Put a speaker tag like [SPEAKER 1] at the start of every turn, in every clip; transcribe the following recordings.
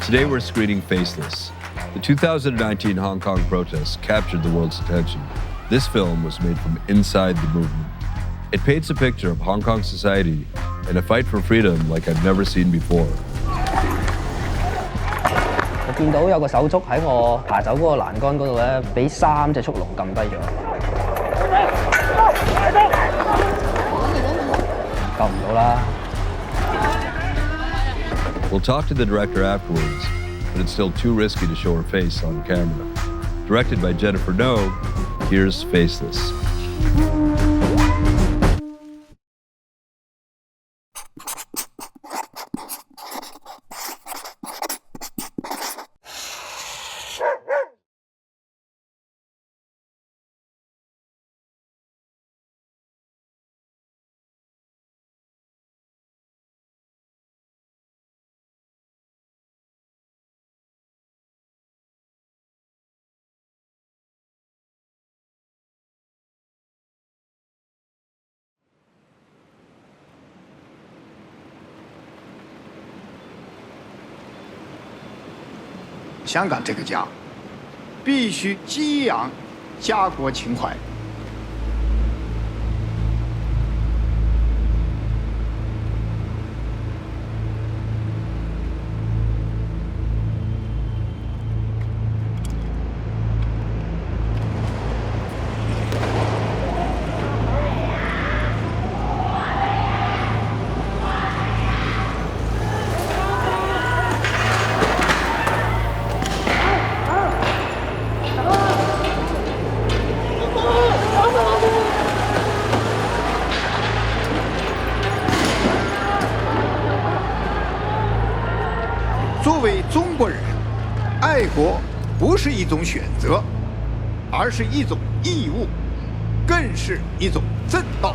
[SPEAKER 1] Today we're screening Faceless. The 2019 Hong Kong protests captured the world's attention. This film was made from inside the movement. It paints a picture of Hong Kong society and a fight for freedom like I've never seen before.
[SPEAKER 2] 我見到有個手足喺我爬走嗰個欄杆嗰度咧，俾3隻速龍撳低咗，救唔到啦。
[SPEAKER 1] We'll talk to the director afterwards, but it's still too risky to show her face on camera. Directed by Jennifer No, here's Faceless.
[SPEAKER 3] "香港这个家，必须激扬家国情怀。作为中国人，爱国不是一种选择，而是一种义务，更是一种正道。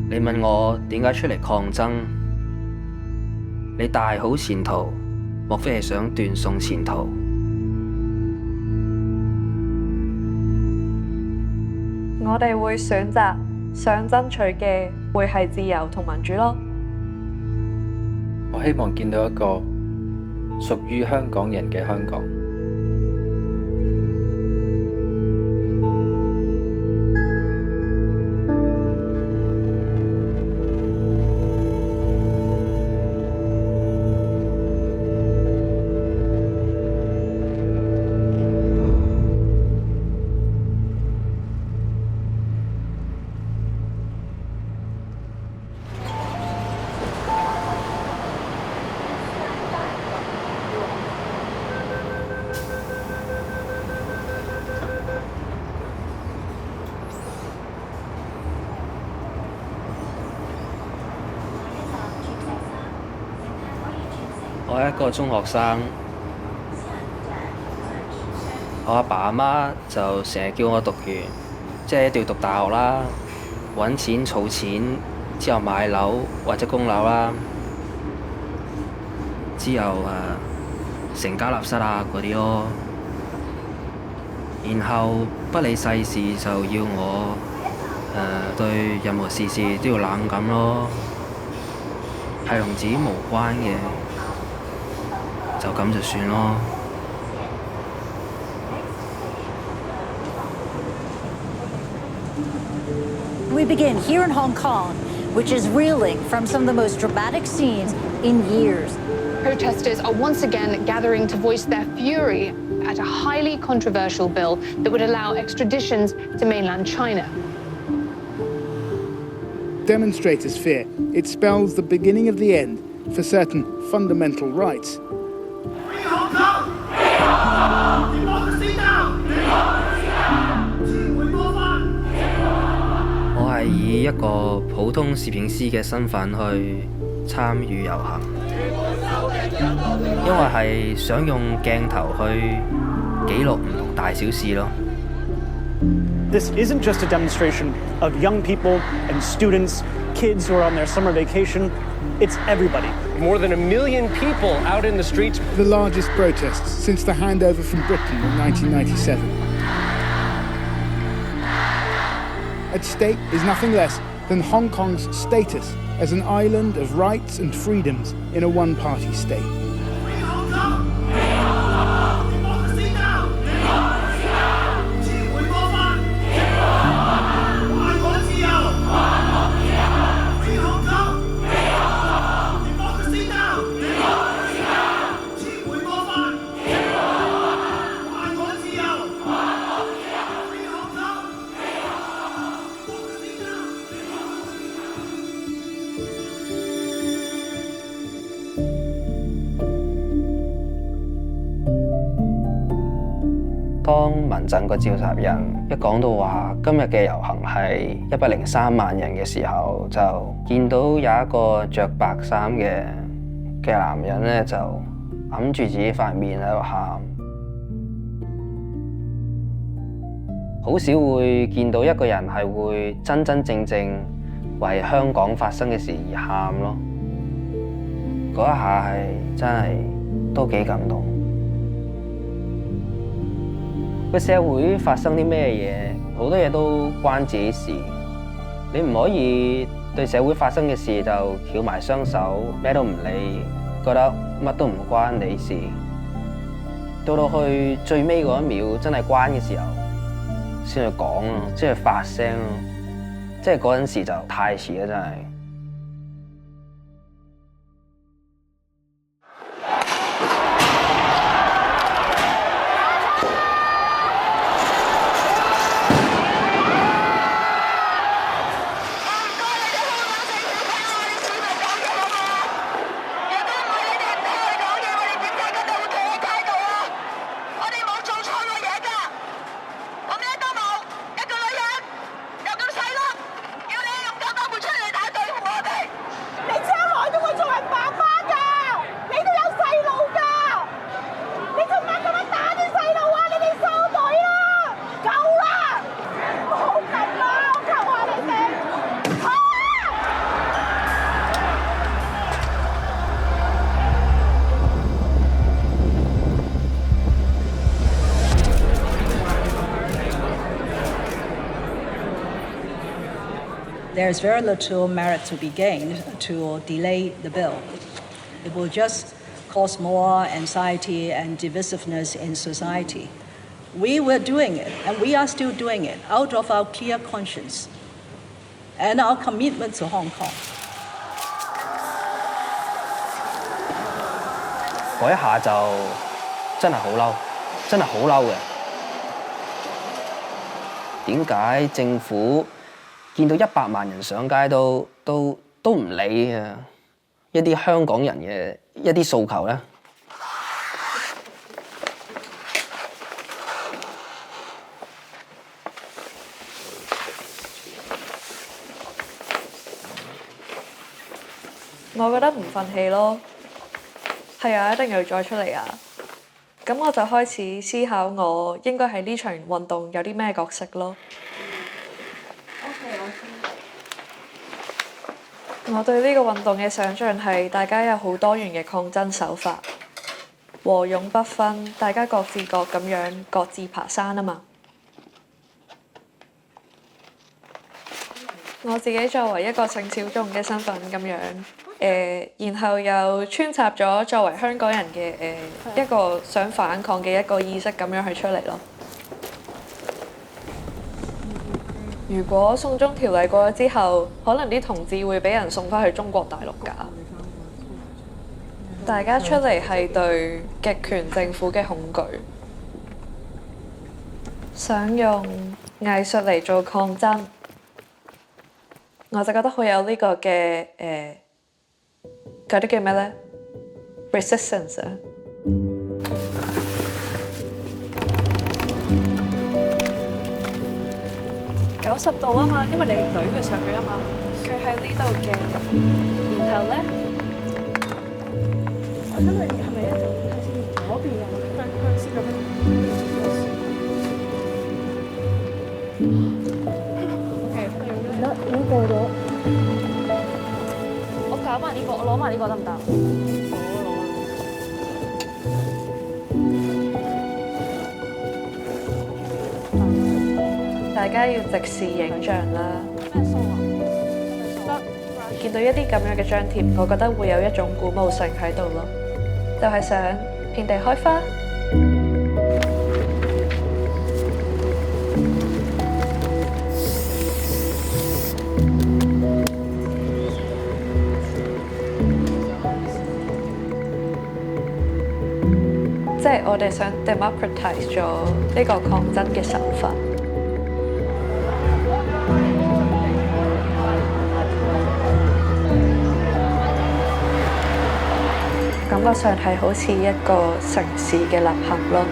[SPEAKER 2] 你問我點解出嚟抗爭？你大好前途，莫非係想斷送前途？
[SPEAKER 4] 我哋會選擇想爭取嘅會係自由同民主咯。
[SPEAKER 5] 我希望見到一個屬於香港人嘅香港。
[SPEAKER 2] 我係一個中學生，我阿爸阿媽就成日叫我讀完，即係一定要讀大學啦，揾錢儲錢，之後買樓或者供樓啦，之後成家立室啊嗰啲咯，然後不理世事就要我對任何事都要冷感咯，係同自己無關嘅。就咁就算咯。
[SPEAKER 6] We begin here in Hong Kong, which is reeling from some of the most dramatic scenes in years.
[SPEAKER 7] Protesters are once again gathering to voice their fury at a highly controversial bill that would allow extraditions to mainland China.
[SPEAKER 3] Demonstrators fear it spells the beginning of the end for certain fundamental rights.
[SPEAKER 2] 我係以一個普通攝影師嘅身份去參與遊行，因為係想用鏡頭去記錄唔同大小事咯。
[SPEAKER 8] This isn't just a demonstration of young people and students, kids who are on their summer vacation. It's everybody.
[SPEAKER 9] More than 1 million people out in the streets.
[SPEAKER 10] The largest protests since the handover from Britain in 1997. At stake is nothing less than Hong Kong's status as an island of rights and freedoms in a one-party state.
[SPEAKER 2] 當民陣個召集人一講到話今日嘅遊行係103萬人嘅時候，就見到有一個着白衫嘅男人咧，就揞住自己塊面喺度喊。好少會見到一個人係會真真正正為香港發生嘅事而喊咯。嗰一下係真係都幾感動。個社會發生啲咩嘢，好多嘢都關自己事。你唔可以對社會發生嘅事就翹埋雙手，咩都唔理，覺得乜都唔關你事。到去最尾嗰一秒真係關嘅時候，先去講咯，先去發聲咯。即係嗰陣時就太遲啦，真係。
[SPEAKER 11] There's very little merit to be gained to delay the bill. It will just cause more anxiety and divisiveness in society. We were doing it, and we are still doing it, out of our clear conscience and our commitment to Hong Kong.
[SPEAKER 2] 嗰一下就真係好嬲，真係好嬲嘅。點解政府見到100萬人上街都唔理啊一啲香港人嘅一啲訴求咧？
[SPEAKER 4] 我覺得唔忿氣咯，係啊，一定要再出嚟啊！咁我就開始思考我應該喺呢場運動有啲咩角色咯。我對呢個運動嘅想像係大家有好多元嘅抗爭手法，和勇不分，大家各自各咁樣各自爬山啊嘛。我自己作為一個性小眾嘅身份咁樣，然後又穿插咗作為香港人嘅一個想反抗嘅一個意識咁樣去出嚟咯。如果送中條例過咗之後，可能啲同志會俾人送返去中國大陸㗎。大家出嚟係對極權政府嘅恐懼，想用藝術嚟做抗爭，我就覺得好有呢個嘅嗰啲叫咩咧 ？resistance 啊！咁90度啊嘛，因為你懟佢上去啊嘛，佢喺呢度嘅，然後咧，我覺得你係咪一定睇先嗰邊有向先咁樣？OK，已經過咗。我搞埋呢個，我攞埋呢個得唔得？大家要直視影像啦。咩數啊？見到一啲咁樣嘅張貼，我覺得會有一種鼓舞性喺度咯，就係想遍地開花。即係我哋想 democratize 咗呢個抗爭嘅手法。感覺上係好似一個城市嘅吶喊咯。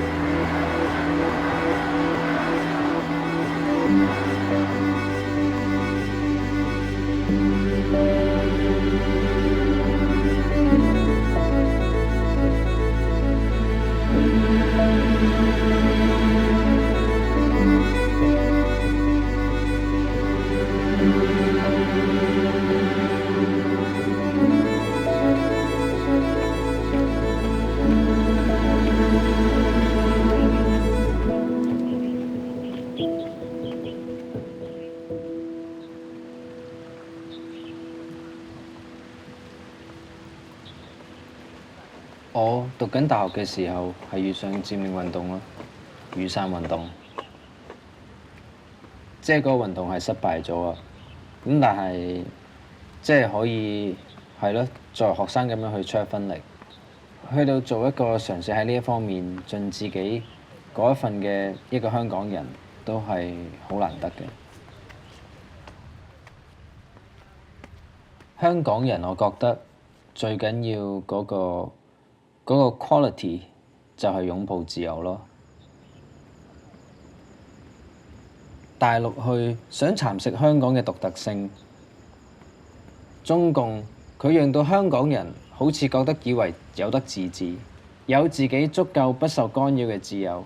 [SPEAKER 5] 我讀緊大學嘅時候係遇上佔領運動咯，雨傘運動，即係嗰個運動係失敗咗啊！咁但係即係可以係咯，作為學生咁樣去出一分力，去到做一個嘗試喺呢一方面盡自己嗰一份嘅一個香港人，都係好難得嘅。香港人，我覺得最緊要嗰個 quality 就係擁抱自由咯。大陸去想蠶食香港嘅獨特性，中共佢讓到香港人好似覺得以為有得自治，有自己足夠不受干擾嘅自由，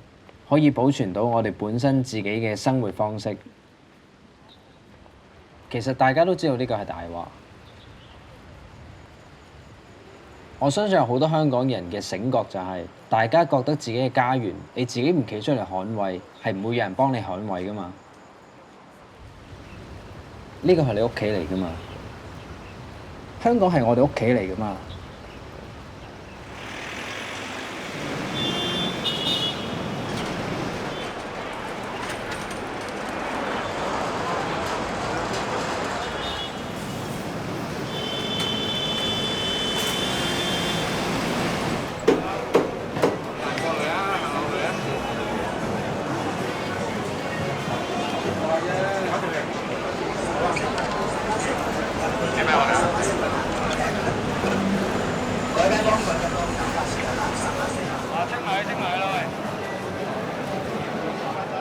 [SPEAKER 5] 可以保存到我哋本身自己嘅生活方式。其實大家都知道呢個係大話。我相信有好多香港人嘅醒覺就係，大家覺得自己嘅家園，你自己唔企出嚟捍衛，係唔會有人幫你捍衛㗎嘛。呢個係你屋企嚟㗎嘛。香港係我哋屋企嚟㗎嘛。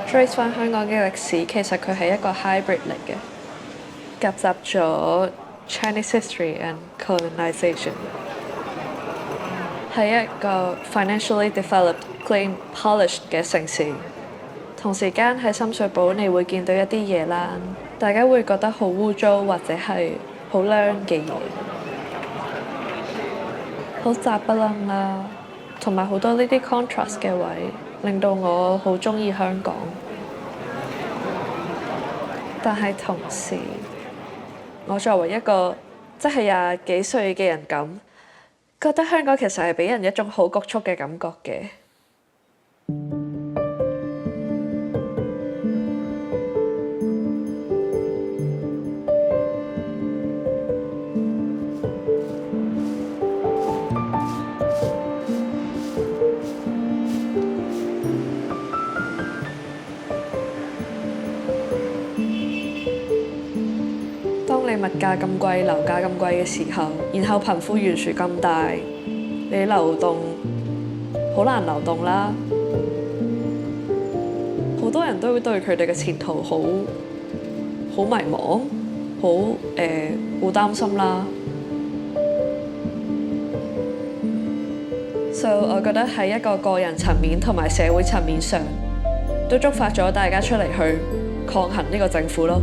[SPEAKER 4] trace 翻香港嘅歷史，其實佢係一個 hybrid 嚟嘅，夾雜咗 Chinese history and colonization， 係一個 financially developed, clean, polished 嘅城市。同時間喺深水埗，你會見到一啲夜冷，大家會覺得好污糟或者係好靚嘅嘢，好雜不楞啦，同埋好多呢啲 contrast 嘅位，令到我好鍾意香港。但係同時，我作為一個即係廿幾歲嘅人咁，覺得香港其實係俾人一種好局促嘅感覺嘅。物價咁貴，樓價咁貴嘅時候，然後貧富懸殊咁大，你流動好難流動啦。好多人都會對佢哋嘅前途好好迷茫，好擔心啦。So 我覺得喺一個個人層面同埋社會層面上，都觸發咗大家出嚟去抗衡呢個政府咯。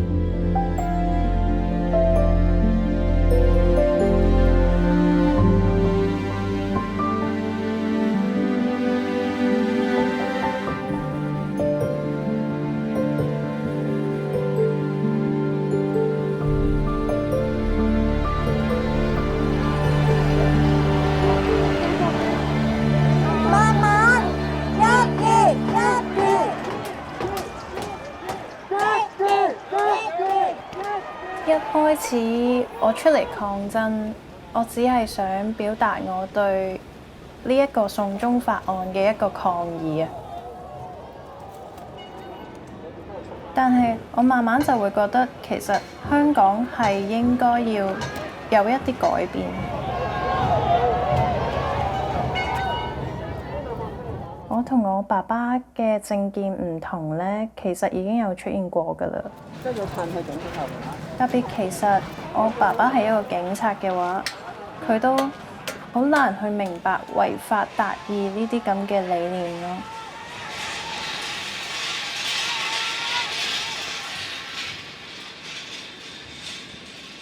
[SPEAKER 12] 一開始我出嚟抗爭，我只係想表達我對呢一個送中法案嘅一個抗議啊。但係我慢慢就會覺得，其實香港係應該要有一啲改變。我同我爸爸嘅政見唔同呢，其實已經有出現過㗎啦。即係要撐佢警察啊！特別其實我爸爸係一個警察嘅話，佢都好難去明白違法達義呢啲咁嘅理念咯。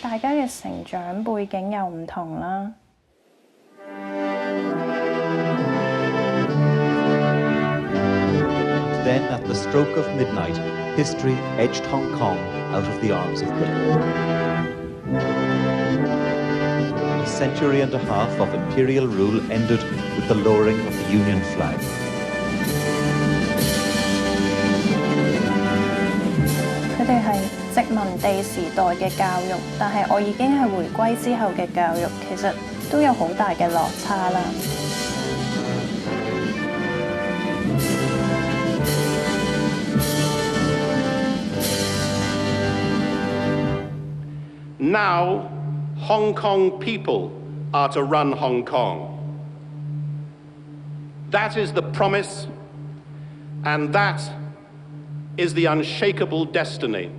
[SPEAKER 12] 大家嘅成長背景又唔同啦。
[SPEAKER 13] Then, at the stroke of midnight, history edged Hong Kong out of the arms of Britain. A century and a half of imperial rule ended with the lowering of the Union flag.
[SPEAKER 12] 佢哋係殖民地時代嘅教育，但係我已經係回歸之後嘅教育，其實都有好大嘅落差啦。
[SPEAKER 14] Now, Hong Kong people are to run Hong Kong. That is the promise, and that is the unshakable destiny.7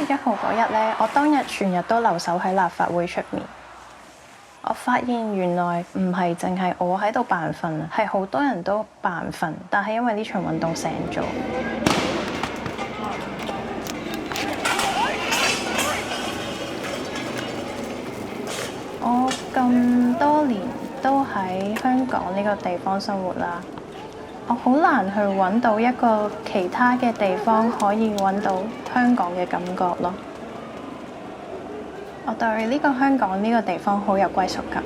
[SPEAKER 12] 月1號嗰日呢，我當日全日都留守喺立法會出面。我發現原來唔係淨係我喺度扮瞓，係好多人都扮瞓，但係因為呢場運動醒咗。咁多年都喺香港呢個地方生活啦，我好難去揾到一個其他嘅地方可以揾到香港嘅感覺咯。我對呢個香港呢個地方好有歸屬感。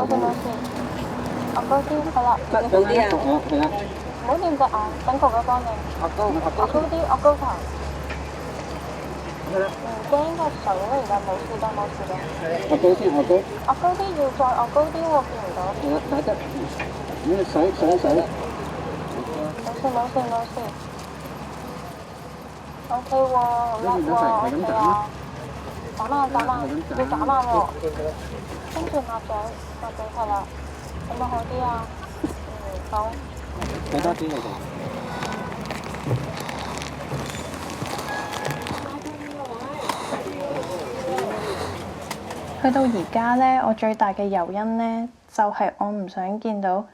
[SPEAKER 15] 冇事，我高啲，係啦，高啲啊，係啦，唔好掂隻眼，等哥哥幫你。我高啲，我高頭。唔驚個水咯，而家冇事嘅。我高啲，我高啲要再我高啲喎，見唔到。係啦，打得。水。冇事。OK 喎，好叻喎，OK 啊。眨眼，要眨眼喎。跟住抹嘴係啦，有冇好啲啊？好。俾多啲你哋。
[SPEAKER 12] 去到而家呢，我最大嘅誘因呢，就係我唔想見到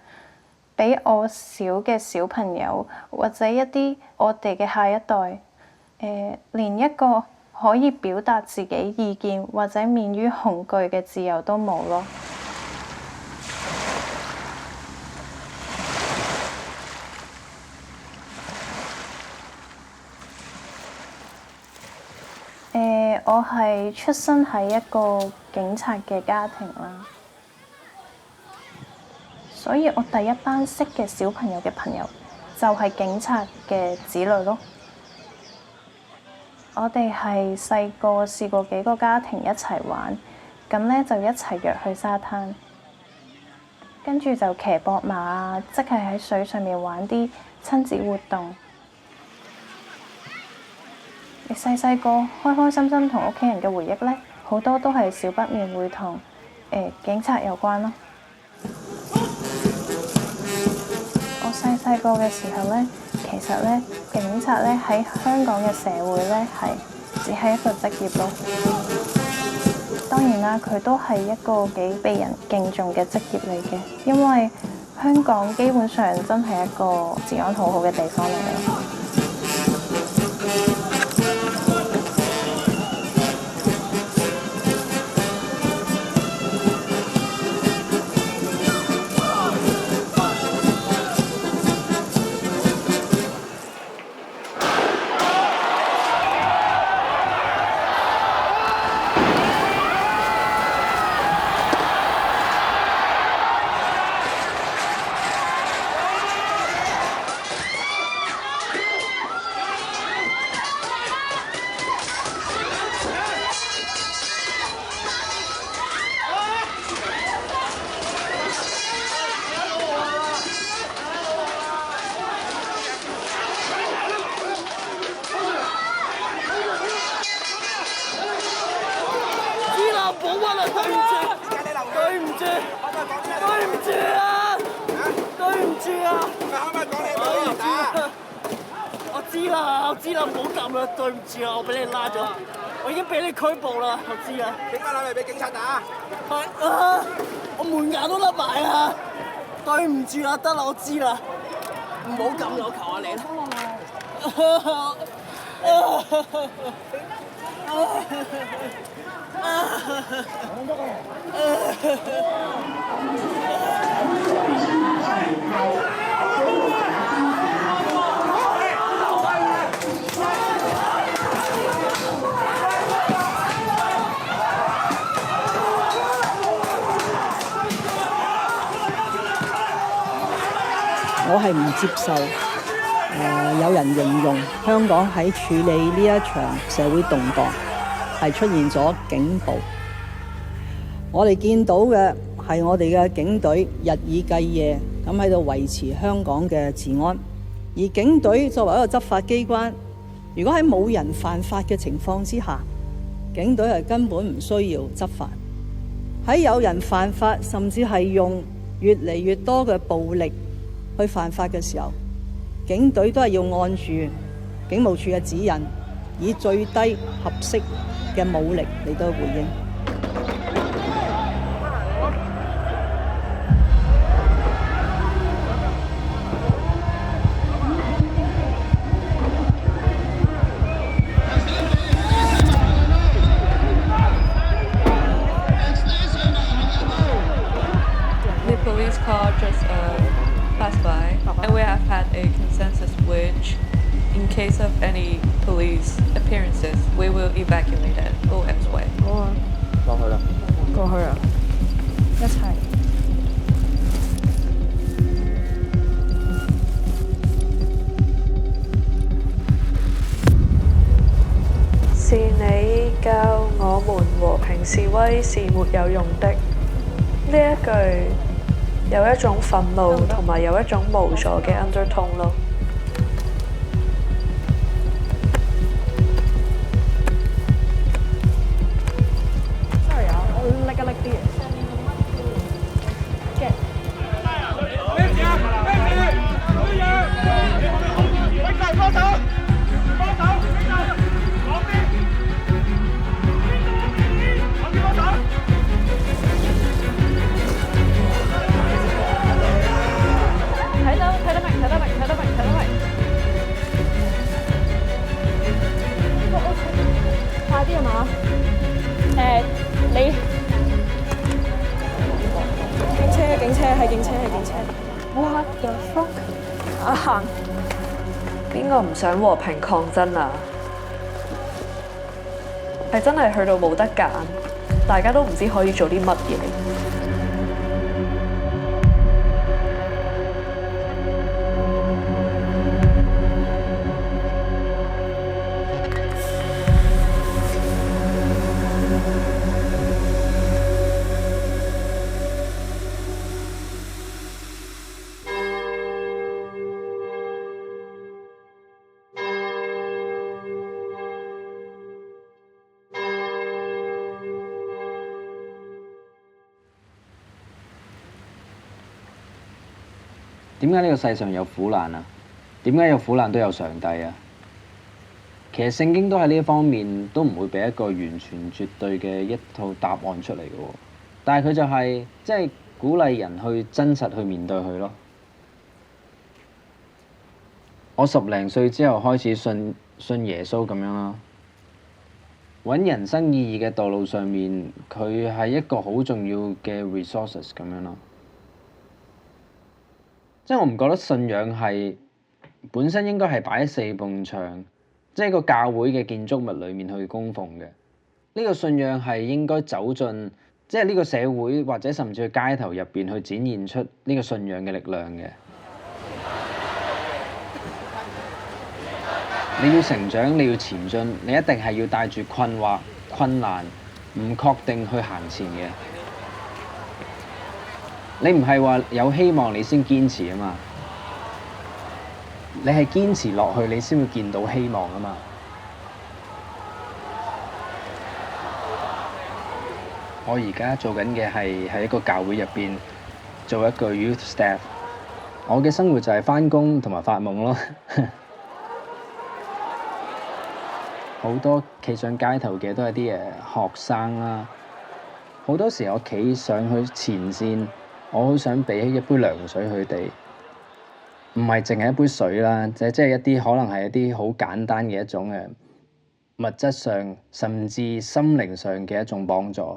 [SPEAKER 12] 比我小嘅小朋友，或者一啲我哋嘅下一代，連一個可以表達自己意見或者免於恐懼嘅自由都冇咯。我係出生喺一個警察嘅家庭啦，所以我第一班識嘅小朋友嘅朋友就係警察嘅子女咯。我哋係細個試過幾個家庭一齊玩，咁呢就一齊約去沙灘，跟住就騎膊馬啊，即係喺水上面玩啲親子活動。你細個開開心心同屋企人嘅回憶呢，好多都係少不免會同警察有關咯。我細個嘅時候呢，其實呢，警察呢喺香港嘅社會呢只係一個職業咯。當然啦，佢都係一個幾被人敬重嘅職業嚟嘅，因為香港基本上真係一個治安好好嘅地方嚟嘅。
[SPEAKER 16] 我知啦，唔好撳啦，對唔住啊，我俾你拉咗，我已經俾你拘捕啦，我知啦。點解攞嚟俾警察打？我門牙都甩埋啊！對唔住啦，得啦，我知啦，唔好撳啦，我求下你啦。
[SPEAKER 17] 我係唔接受有人形容香港喺處理呢一場社會動盪係出現咗警暴。我哋見到嘅係我哋嘅警隊日以繼夜咁喺度維持香港嘅治安，而警隊作為一個執法機關，如果喺冇人犯法嘅情況之下，警隊係根本唔需要執法。喺有人犯法，甚至係用越嚟越多嘅暴力去犯法嘅時候，警隊都係要按住警務處嘅指引，以最低合適嘅武力嚟到回應。
[SPEAKER 4] police car just passed by, and we have had a consensus which, in case of any police appearances, we will evacuate it OX way.
[SPEAKER 5] 好啊，落去啦。
[SPEAKER 12] 過去啊，一齊。
[SPEAKER 4] 是你教我們和平示威是沒有用的。呢一句有一種憤怒同埋有一種無助嘅 undertone 咯。
[SPEAKER 12] Sorry 啊，我拎一拎啲嘢。嘅。
[SPEAKER 16] 幫手！幫手！講邊？我叫幫手！睇得明。
[SPEAKER 12] 快啲啊嘛！你警車。What the fuck？ 啊行！
[SPEAKER 4] 邊個唔想和平抗爭啊？係真係去到冇得揀，大家都唔知可以做啲乜嘢。
[SPEAKER 5] 點解呢個世上有苦難啊？點解有苦難都有上帝啊？其實聖經都喺呢一方面都唔會俾一個完全絕對嘅一套答案出嚟嘅喎，但係佢就係即係鼓勵人去真實去面對佢咯。我10零歲之後開始信耶穌咁樣啦，揾人生意義嘅道路上面，佢係一個好重要嘅 resources 咁樣咯。即係我唔覺得信仰係本身應該係擺喺4埲牆，即係個教會嘅建築物裡面去供奉嘅。呢個信仰係應該走進即係呢個社會或者甚至去街頭入邊去展現出呢個信仰嘅力量嘅。你要成長，你要前進，你一定係要帶住困惑、困難、唔確定去行前嘅。你唔係話有希望你先堅持啊嘛，你係堅持落去你先會見到希望啊嘛。我而家做緊嘅係喺一個教會入邊做一個 youth staff， 我嘅生活就係返工同埋發夢咯。好多企上街頭嘅都係啲學生啦，好多時我企上去前線。我好想俾一杯涼水佢哋，唔係淨係一杯水啦，即係一啲可能係一啲好簡單嘅一種物質上，甚至心靈上嘅一種幫助。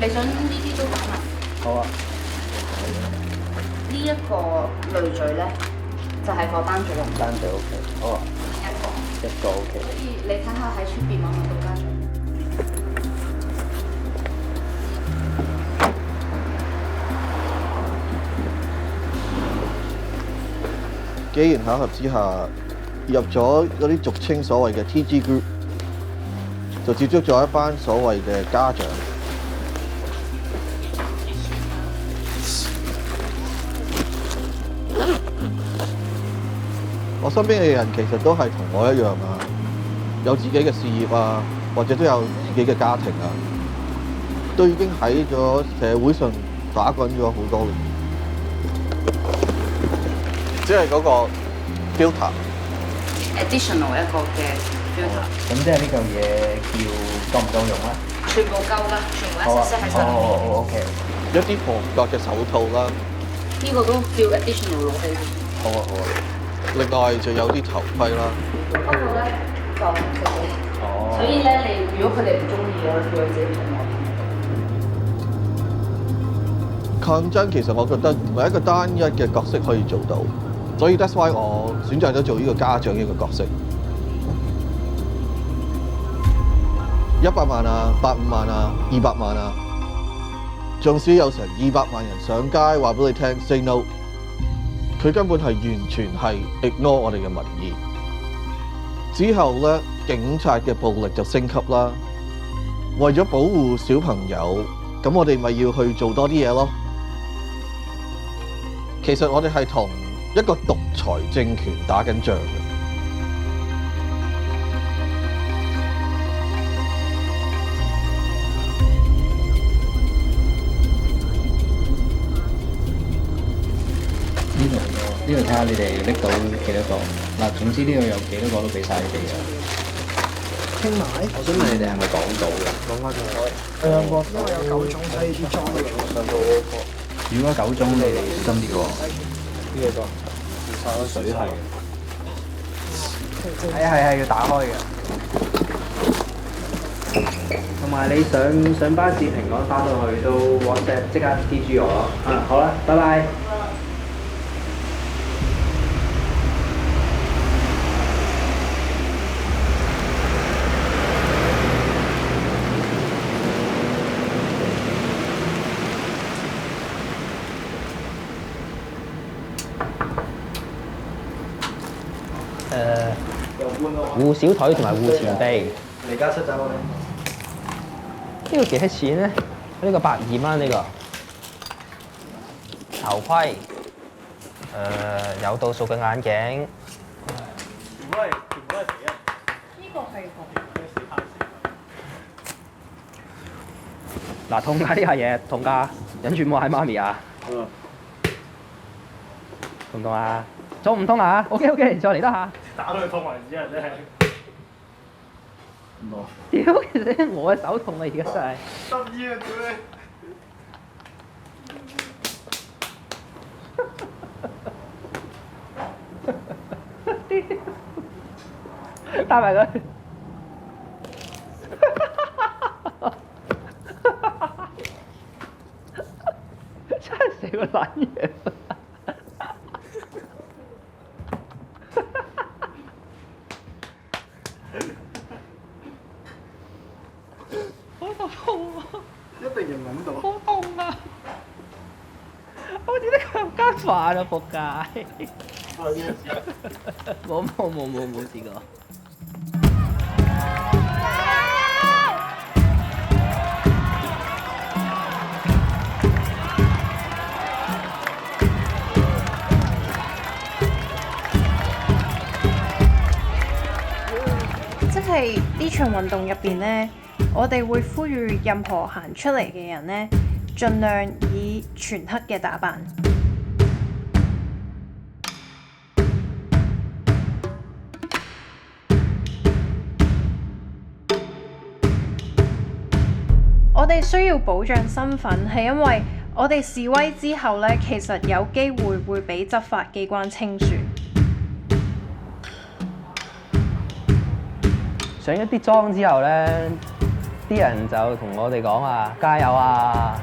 [SPEAKER 18] 你想呢啲都講啊？
[SPEAKER 5] 好啊。
[SPEAKER 18] 呢一個累贅咧，就係個單序用。
[SPEAKER 5] 單序 OK， 好啊。一個 OK。
[SPEAKER 18] 所以你睇下喺出邊揾唔揾到家長？
[SPEAKER 19] 機緣巧合之下，入咗嗰啲俗稱所謂嘅 TG group， 就接觸咗一班所謂嘅家長。我身邊嘅人其實都係同我一樣啊，有自己嘅事業啊，或者都有自己嘅家庭啊，都已經喺咗社會上打滾咗好多年。只係嗰個
[SPEAKER 18] filter。additional 一個嘅 filter。
[SPEAKER 5] 咁即係呢嚿嘢夠唔夠用啊？
[SPEAKER 18] 全部夠啦，全部一齊 set 喺上面。
[SPEAKER 5] OK。
[SPEAKER 19] 一啲防割嘅手套啦，
[SPEAKER 18] 呢個都叫 additional 攞俾你。
[SPEAKER 19] 好啊好啊。另外就有啲頭盔啦。
[SPEAKER 18] 嗰度咧就哦。所以咧，你如果佢哋唔中意嘅，佢自己同我。
[SPEAKER 19] 抗爭其實我覺得唔係一個單一嘅角色可以做到，所以 that's why 我選擇咗做呢個家長呢個角色。100萬啊、85萬啊、200萬啊，縱使有成200萬人上街話俾你聽 say no， 佢根本係完全係 ignore 我哋嘅民意。之後咧，警察嘅暴力就升級啦。為咗保護小朋友，咁我哋咪要去做多啲嘢咯。其實我哋係同一個獨裁政權打緊仗嘅。
[SPEAKER 5] 呢度睇下你哋拎到幾多個。嗱，總之呢度有幾多個都俾晒你哋嘅。
[SPEAKER 16] 傾埋。
[SPEAKER 5] 我想問你哋係咪講到嘅？
[SPEAKER 16] 講開仲可以。因為有9種睇啲裝備。上到嗰個。
[SPEAKER 5] 如果9種你哋小心啲喎。
[SPEAKER 16] 呢個個。
[SPEAKER 5] 水係。
[SPEAKER 2] 係要打開嘅。同埋你上巴士平安翻到去都 WhatsApp 即刻 TG 我咯。好啦，拜拜。護小腿同埋護前臂。
[SPEAKER 16] 離家出走我哋。
[SPEAKER 2] 呢個幾多錢咧？呢個120蚊呢個。頭盔，有度數嘅眼鏡。
[SPEAKER 16] 全部係皮啊！
[SPEAKER 18] 呢個係
[SPEAKER 2] 嗱，痛㗎呢下嘢，痛㗎，忍住唔好嗌媽咪啊！痛唔痛啊？痛唔痛啊 ？OK， 再嚟得下。
[SPEAKER 16] 打到佢痛為止啊！真係。唔痛。
[SPEAKER 2] 屌，其實我嘅手痛啊！而家真係。
[SPEAKER 16] 得意啊！屌你！
[SPEAKER 2] 帶埋佢。真係死個撚嘢！
[SPEAKER 16] 一定要諗到。
[SPEAKER 2] 好痛啊！我點解咁間飯啊？仆街！冇試過。
[SPEAKER 12] 即係呢場運動入邊呢，我哋會呼籲任何行出嚟嘅人呢，盡量以全黑嘅打扮。我哋需要保障身份，係因為我哋示威之後呢，其實有機會俾執法機關清算。
[SPEAKER 2] 上一啲妝之後咧，啲人就同我哋講啊，加油啊！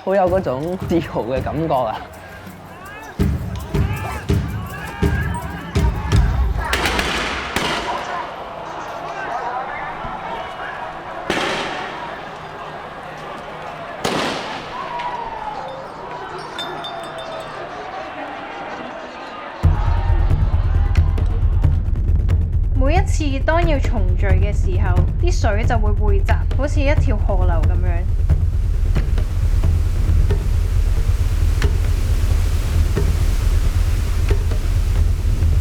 [SPEAKER 2] 好有嗰種自豪嘅感覺啊！
[SPEAKER 12] 每一次當要重聚嘅時候，啲水就會匯集，好似一條河流咁樣。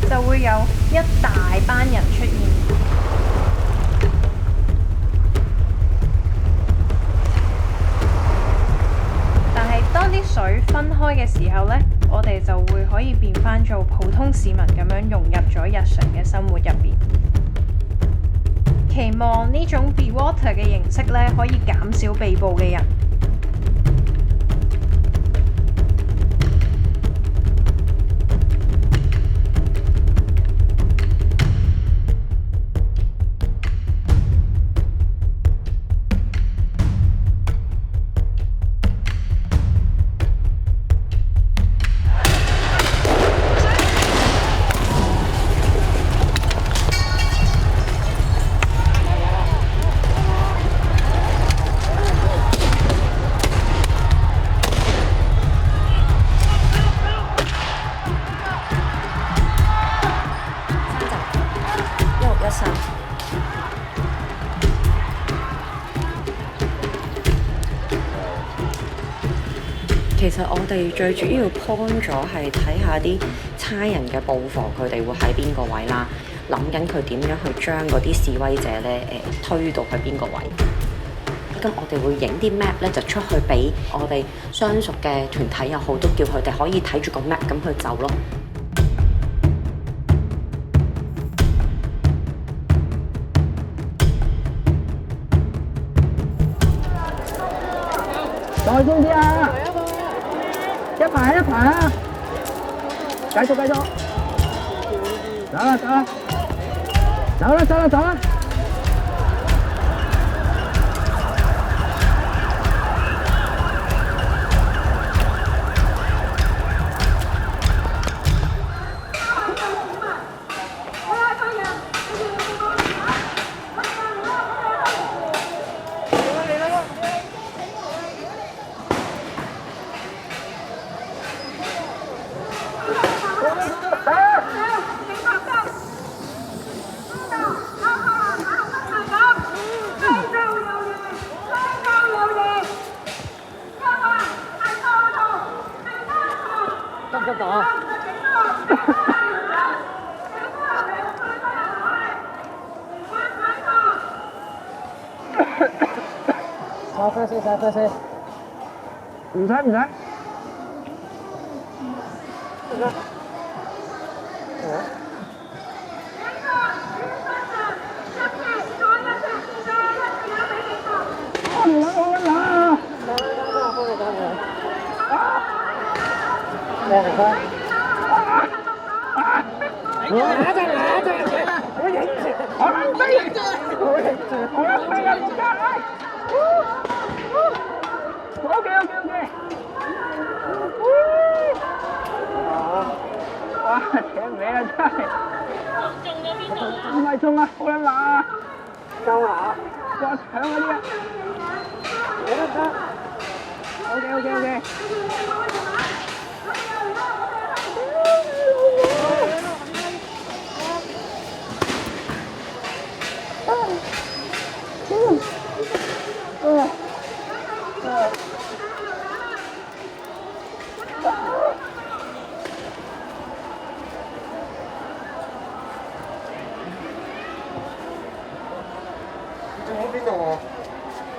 [SPEAKER 12] 就會有一大班人出現。但係當啲水分開嘅時候呢，我哋就會可以變返做普通市民咁樣融入咗日常嘅生活入邊。期望呢種 be water 嘅形式呢，可以減少被捕嘅人。
[SPEAKER 20] 實我哋最主要 point 咗係睇下啲差人嘅布防，佢哋會喺邊個位啦，諗緊佢點樣去將嗰啲示威者咧推到去邊個位。咁我哋會影啲 map 咧，就出去俾我哋相熟嘅團體又好，都叫佢哋可以睇住個 map 咁去走咯。
[SPEAKER 16] 再高啲啊！一排一排啊！繼續繼續，走啦走啦，走啦走啦走啦！嘥啡先，唔使唔使。哇！請你啊，真係！唔係中啊，好撚難啊！夠啦！再搶嗰啲啊！得。OK。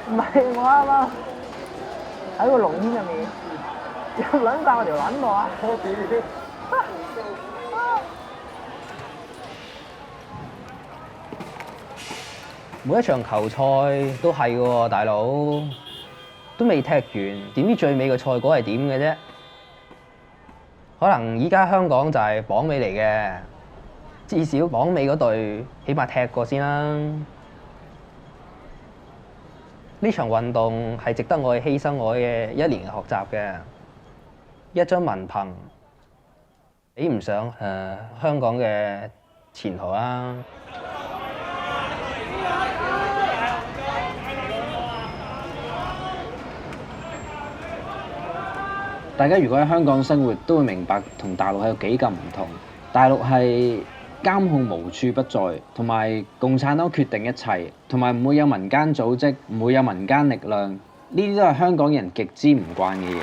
[SPEAKER 16] 唔係我啱啱喺個龍圈入面，又撚爆我條撚喎啊！
[SPEAKER 2] 每一場球賽都係喎，大佬都未踢完，點知最尾個賽果係點嘅啫？可能依家香港就係榜尾嚟嘅，至少榜尾嗰隊起碼踢過先啦。呢場運動係值得我去犧牲我嘅1年嘅學習嘅，一張文憑比唔上香港嘅前途啊！
[SPEAKER 5] 大家如果喺香港生活，都會明白同大陸係有幾咁唔同。大陸係監控無處不在，同埋共產黨決定一切，同埋唔會有民間組織，唔會有民間力量，呢啲都係香港人極之唔慣嘅嘢。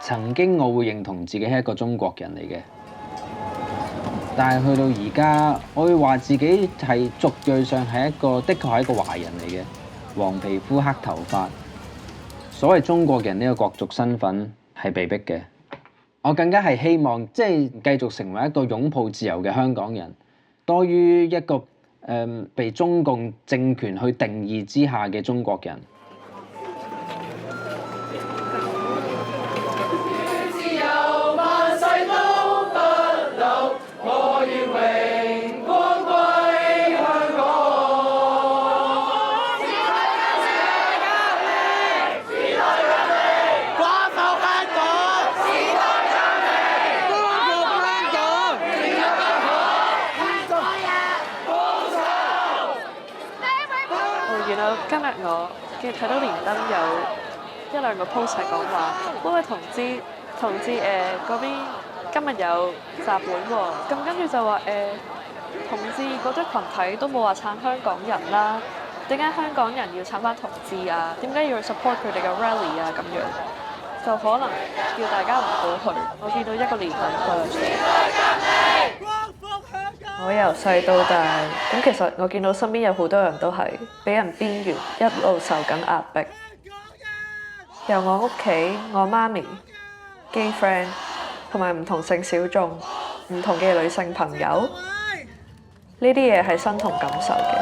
[SPEAKER 5] 曾經我會認同自己係一個中國人嚟嘅，但係去到而家，我會話自己係族裔上係一個，的確係一個華人嚟嘅，黃皮膚黑頭髮。所謂中國人呢個國族身份係被逼嘅，我更加係希望即係繼續成為一個擁抱自由嘅香港人，多於一個被中共政權去定義之下嘅中國人。
[SPEAKER 4] 今日我見睇到連登有1-2個 post 係講話，喂同志嗰邊今日有集會喎，咁跟住就話同志嗰堆群體都冇話撐香港人啦，點解香港人要參加同志啊？點解要去 support 佢哋嘅 rally 啊？咁樣就可能叫大家唔好去。我見到一個年齡 我由細到大，咁其實我見到身邊有好多人都係俾人邊緣，一路受緊壓迫。由我屋企、我媽咪、gay friend 同埋唔同性小眾、唔同嘅女性朋友，呢啲嘢係身同感受嘅。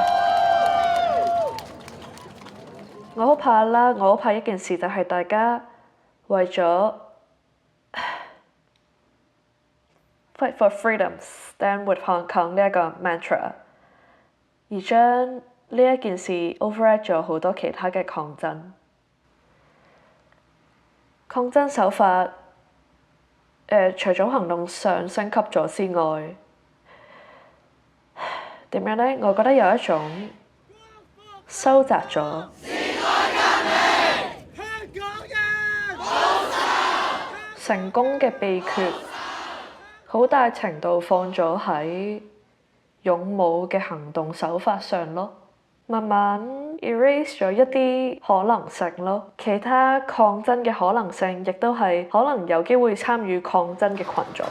[SPEAKER 4] 我好怕啦，我好怕一件事就係大家為咗 Fight for freedom, stand with Hong Kong 呢一個 mantra， 而將呢一件事 override 咗好多其他嘅抗爭。抗爭手法，除咗行動上升級咗之外，點樣呢？我覺得有一種收窄咗。成功嘅秘訣，好大程度放咗喺勇武嘅行動手法上咯，慢慢 erase 咗一啲可能性咯，其他抗爭嘅可能性，亦都係可能有機會參與抗爭嘅群組。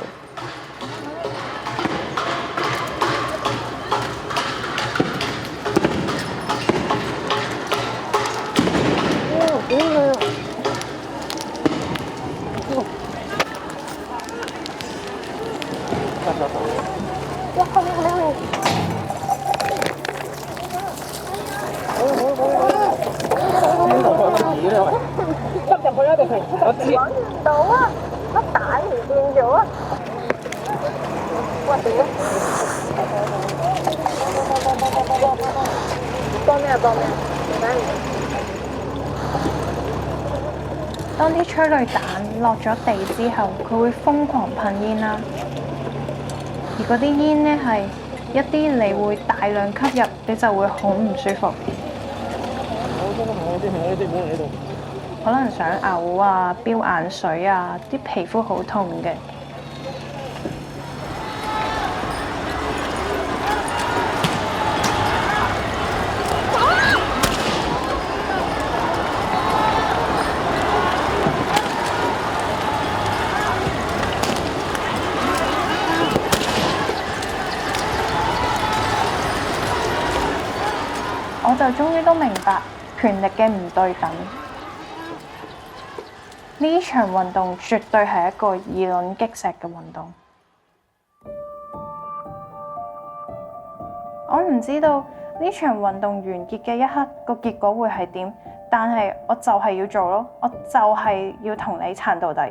[SPEAKER 15] 揾唔到啊！乜帶唔見咗啊！喂，點啊？幫咩啊？幫咩啊？點解唔？
[SPEAKER 12] 當啲催淚彈落咗地之後，佢會瘋狂噴煙啦。而嗰啲煙呢係一啲你會大量吸入，你就會好唔舒服。可能想嘔啊、飆眼水啊，啲皮膚好痛嘅。我就終於都明白權力嘅唔對等。呢場運動絕對係一個以卵擊石嘅運動。我唔知道呢場運動完結嘅一刻個結果會係點，但係我就係要做咯，我就係要同你撐到底。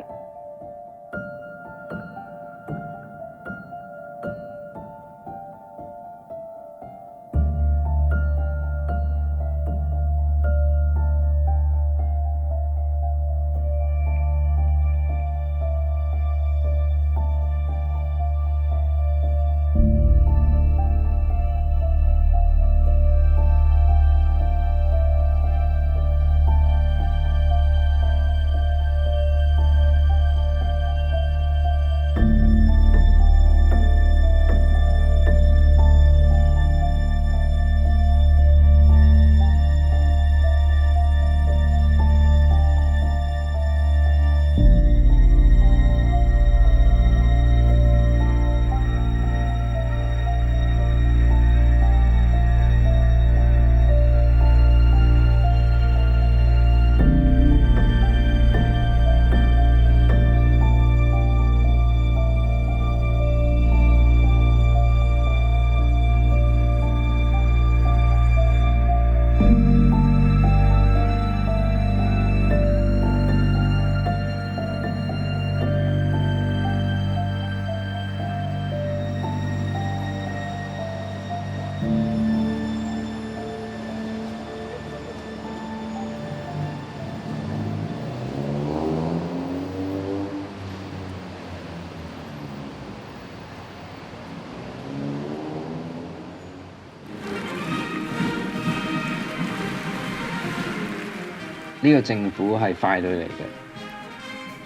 [SPEAKER 5] 呢個政府係傀儡嚟嘅，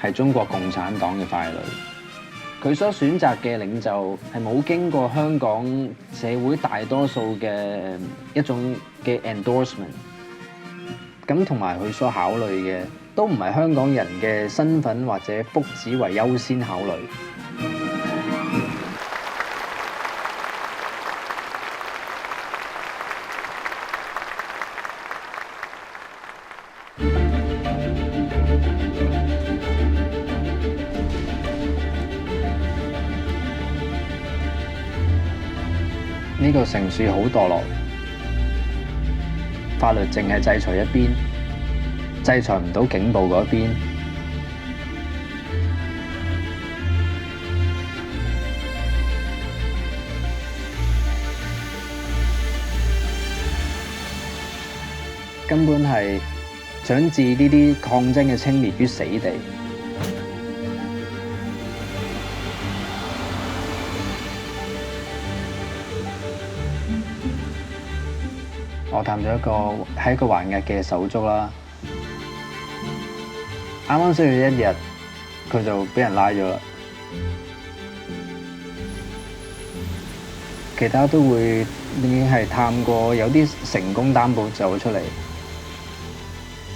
[SPEAKER 5] 係中國共產黨嘅傀儡。佢所選擇嘅領袖係冇經過香港社會大多數嘅一種嘅 endorsement， 咁同埋佢所考慮嘅都唔係香港人嘅身份或者福祉為優先考慮。呢個城市好墮落，法律淨係制裁一邊，制裁唔到警暴嗰邊。根本係想置呢啲抗爭嘅青年於死地。我探咗係一個還押嘅手足啦，啱啱需要1日，佢就俾人拉咗啦。其他都會已經係探過，有啲成功擔保走出嚟。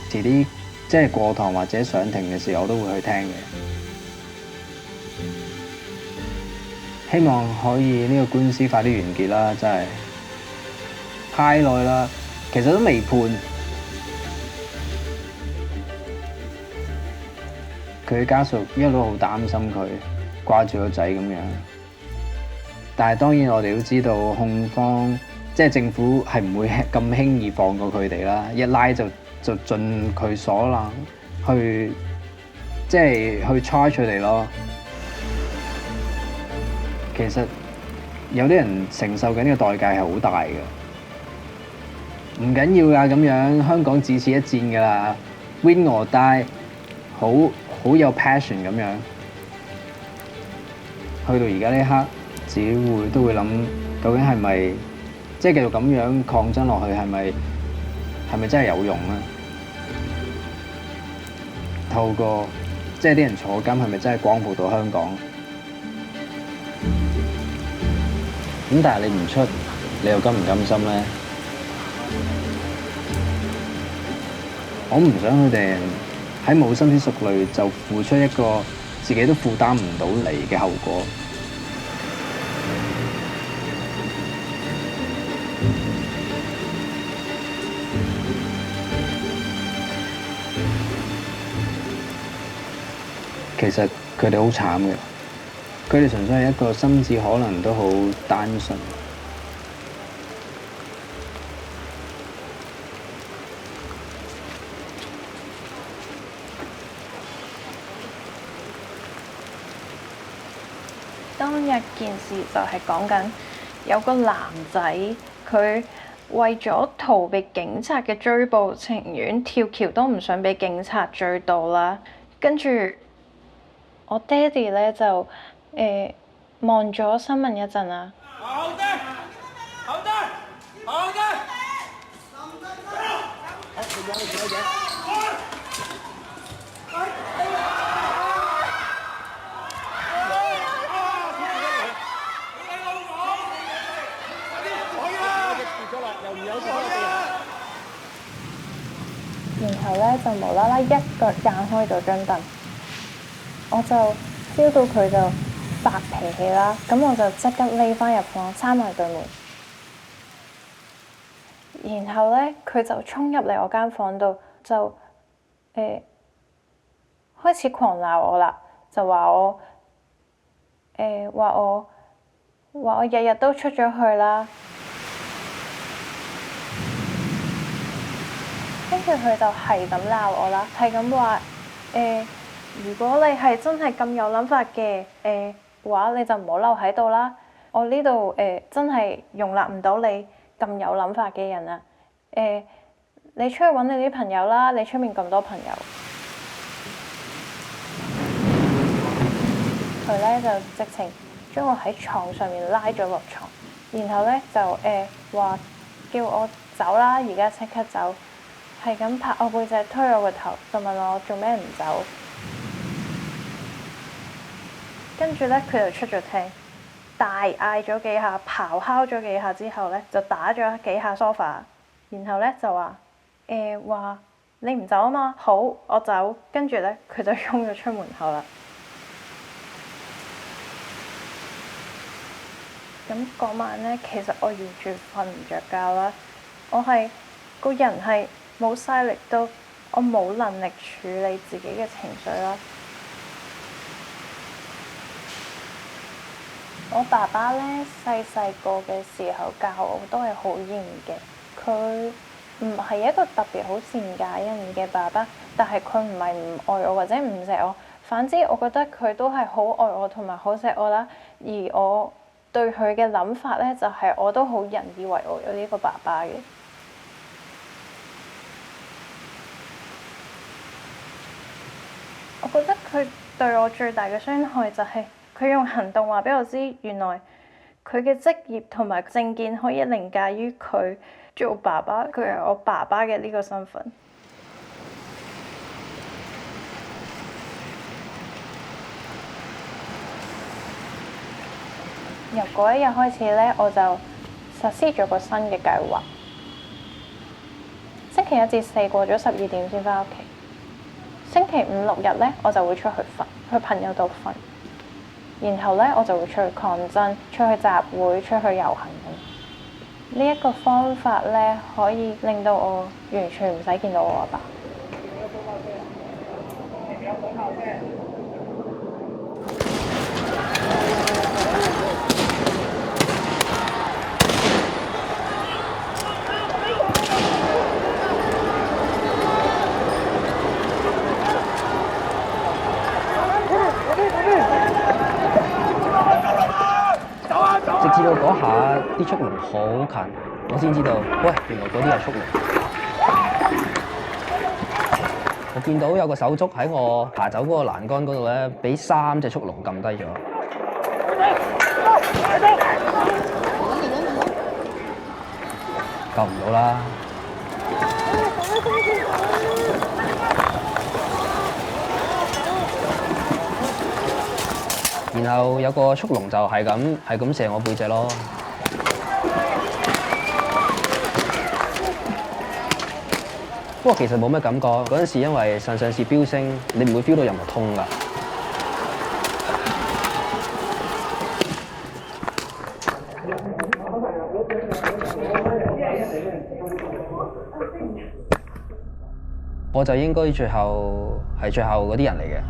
[SPEAKER 5] 遲啲即係過堂或者上庭嘅時候，我都會去聽嘅。希望可以呢個官司快啲完結啦，真係。太耐啦，其實都未判。佢家屬一路好擔心佢，掛住個仔咁樣。但係當然我哋都知道控方即係政府係唔會咁輕易放過佢哋啦，一拉就盡佢所能去即係去 charge 佢哋咯。其實有啲人承受緊呢個代價係好大嘅。唔緊要㗎，咁樣香港只此一戰㗎啦 ，win or die， 好有 passion 咁樣。去到而家呢一刻，自己都會諗，究竟係咪即係繼續咁樣抗爭落去，係咪真係有用咧？透過即係啲人坐監，係咪真係光復到香港？咁但係你唔出，你又甘唔甘心咧？我唔想佢哋喺冇深思熟慮就付出一個自己都負擔唔到嚟嘅後果。其實佢哋好慘嘅，佢哋純粹係一個心智可能都好單純。
[SPEAKER 12] 當日件事就係講緊有個男仔，佢為咗逃避警察嘅追捕，情願跳橋都唔想俾警察追到啦。跟住我爹哋咧就望咗新聞一陣啦。好嘅，好嘅，好嘅。然後咧就無啦啦一腳間開咗張凳，我就 feel 到佢就發脾氣啦，咁我就即刻匿翻入房，閂埋對門。然後咧佢就衝入嚟我間房度，就開始狂鬧我啦，就話我日日都出咗去啦。跟住佢就係咁鬧我啦，係咁話如果你係真係咁有諗法嘅話，你就唔好留喺度啦。我呢度真係容納唔到你咁有諗法嘅人啊！你出去揾你啲朋友啦，你出面咁多朋友。佢咧就直情將我喺床上面拉咗落床，然後咧就話叫我走啦，而家即刻走。係咁拍我背脊，推我個頭，就問我做咩唔走。跟住咧佢就出咗廳，大嗌咗幾下，咆哮咗幾下之後咧，就打咗幾下 sofa， 然後咧就話話你唔走啊嘛，好我走，跟住咧佢就衝咗出門口啦。咁嗰晚咧，其實我完全瞓唔着覺啦，我係個人係冇晒力到，我冇能力處理自己嘅情緒啦。我爸爸咧細個嘅時候教我都係好嚴嘅，佢唔係一個特別好善解人嘅爸爸，但係佢唔係唔愛我或者唔錫我，反之我覺得佢都係好愛我同埋好錫我啦。而我對佢嘅諗法咧，就係我都好引以為傲有呢個爸爸嘅。我覺得佢對我最大嘅傷害就係佢用行動話俾我知，原來佢嘅職業同埋政見可以凌駕於佢做爸爸，佢係我爸爸嘅呢個身份。由嗰一日開始咧，我就實施咗個新嘅計劃。星期1至4過咗12點先返屋企。星期5、6日咧，我就會出去瞓，去朋友度瞓。然後咧，我就會出去抗爭、出去集會、出去遊行咁。呢一個方法咧，可以令到我完全唔使見到我阿爸。
[SPEAKER 2] 直至到嗰下啲速龍好近，我先知道，喂，原來嗰啲係速龍。我見到有個手足喺我爬走嗰個欄杆嗰度咧，俾3隻速龍撳低咗。救唔到啦！然後有個速龍就係咁射我背脊咯。不過其實冇乜感覺，嗰陣時因為腎上腺飆升，你唔會 feel 到任何痛㗎。我就應該最後係最後嗰啲人嚟嘅。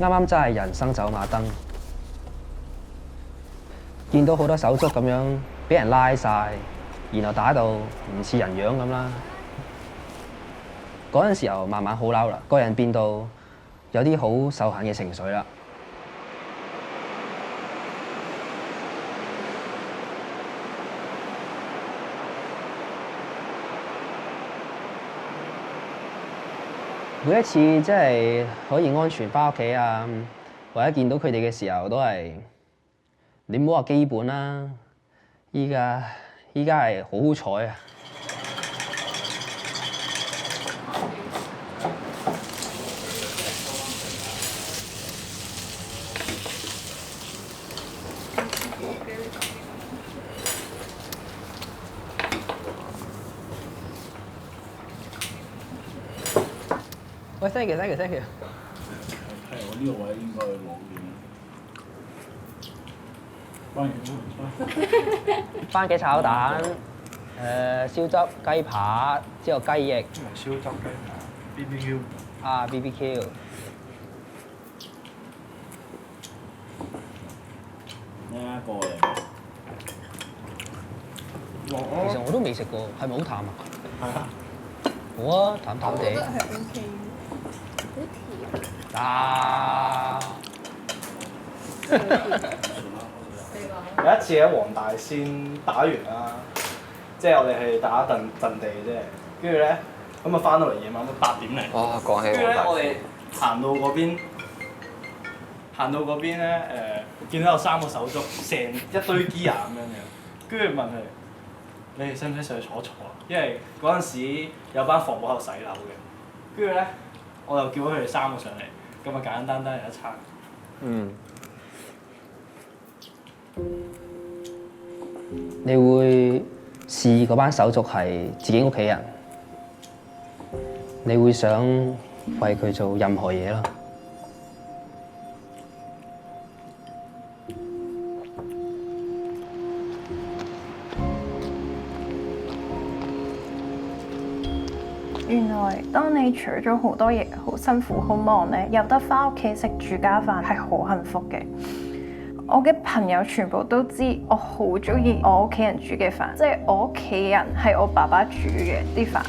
[SPEAKER 2] 啱啱真係人生走馬燈，見到好多手足咁樣俾人拉晒，然後打到唔似人樣咁啦。嗰陣時候慢慢好嬲啦，個人變到有啲好受限嘅情緒啦。每一次即係可以安全返屋企啊，或者見到佢哋嘅時候，都係你唔好話基本啦。依家係好彩啊！喂 ，thank you。係
[SPEAKER 21] 我呢個位應該攞嘅。
[SPEAKER 2] 番茄炒蛋，燒汁雞扒，之後雞翼。燒汁雞扒 ，BBQ。啊 ，BBQ。
[SPEAKER 21] 呢個嚟。
[SPEAKER 2] 其實我都未食過，係咪好淡啊？
[SPEAKER 21] 係啊。
[SPEAKER 2] 好啊，淡淡地。啊！
[SPEAKER 8] 有一次喺黃大仙打完啦，即係我哋係打陣地嘅啫，跟住咧咁啊翻到嚟夜晚都8點零。
[SPEAKER 2] 哇！講起
[SPEAKER 8] 跟住咧
[SPEAKER 2] 黃大仙
[SPEAKER 8] 我哋行到嗰邊咧見到有3個手足，成一堆 gear 咁樣嘅，跟住問佢：你哋使唔使上去坐一坐啊？因為嗰陣時有班房務喺度洗樓嘅，跟住咧我就叫咗佢哋3個上嚟，咁啊簡簡單單有一餐。
[SPEAKER 2] 你會視嗰班手足係自己屋企人，你會想為佢做任何嘢啦。
[SPEAKER 12] 原來當你除咗好多嘢好辛苦好忙咧，有得返屋企食住家飯係好幸福嘅。我嘅朋友全部都知我好鍾意我屋企人煮嘅飯，即係我屋企人係我爸爸煮嘅啲飯。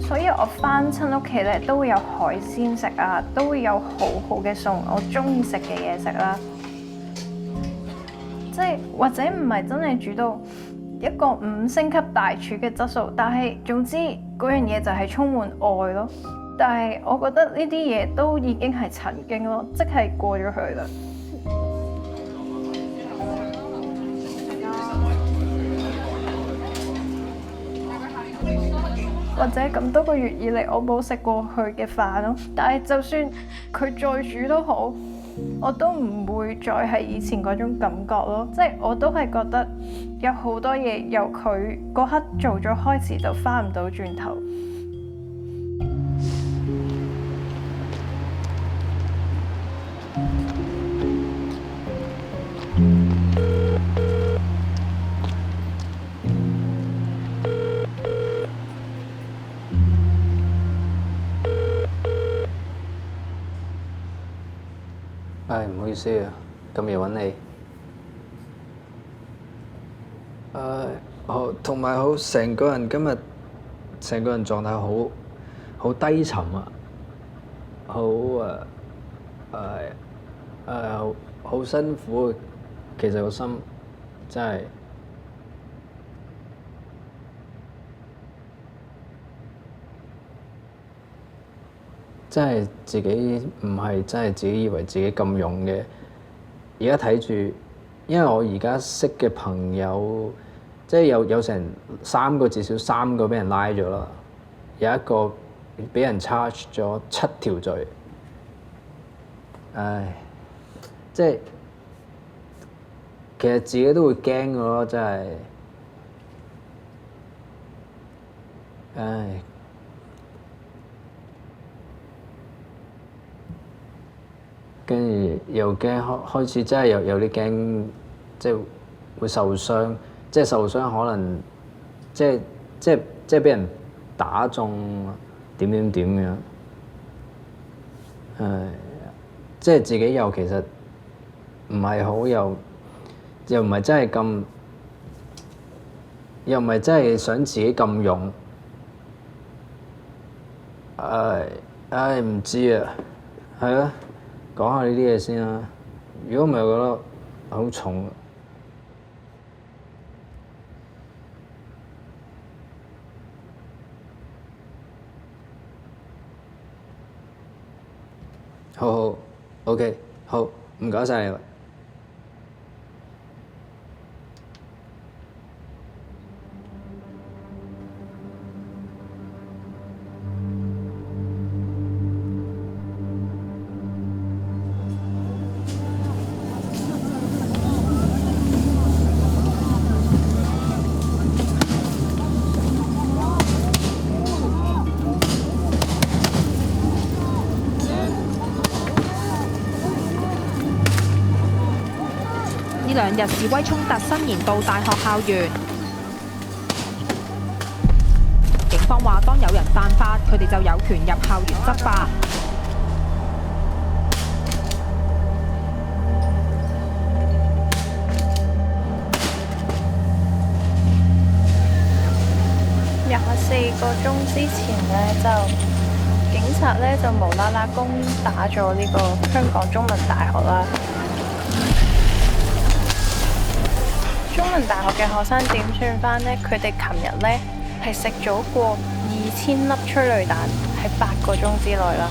[SPEAKER 12] 所以我返親屋企咧都會有海鮮食啊，都會有好好嘅餸，我鍾意食嘅嘢食啦。即係或者唔係真係煮到一個5星級大廚嘅質素，但係總之嗰樣嘢就係充滿愛咯。但係我覺得呢啲嘢都已經係曾經咯，即係過咗去啦。或者咁多個月以嚟，我冇食過佢嘅飯咯。但係就算佢再煮都好，我都唔會再係以前嗰種感覺咯。即係我都係覺得有好多嘢由佢嗰刻做咗開始就返唔到轉頭。
[SPEAKER 2] 唔好意思啊，咁夜揾你。同埋好成個人今日成個人狀態好低沉啊，好辛苦。其實個心真係自己唔係真係自己以為自己咁勇嘅。而家睇住，因為我而家識嘅朋友，即係有成3個，至少3個俾人拉咗啦，有一個俾人 charge 咗7條罪。唉，即係其實自己都會驚嘅咯，真係。唉。跟住又驚開始真係有啲驚，即係會受傷，即係受傷可能即係俾人打中點樣，即係自己又其實唔係好，又唔係真係咁，又唔係真係想自己咁勇，唔知啊，係啊。講下呢啲嘢先啦，如果唔係，我覺得好重。好 OK， 好，唔該晒你。
[SPEAKER 1] 呢2日示威衝突伸延到大學校園，警方話當有人犯法，佢哋就有權入校園執法。
[SPEAKER 12] 4個鐘之前呢，就警察呢就無啦啦攻打咗呢個香港中文大學啦。中文大學嘅學生點算返呢？佢哋琴日呢係食咗過2000粒催淚彈，喺8個鐘之內啦。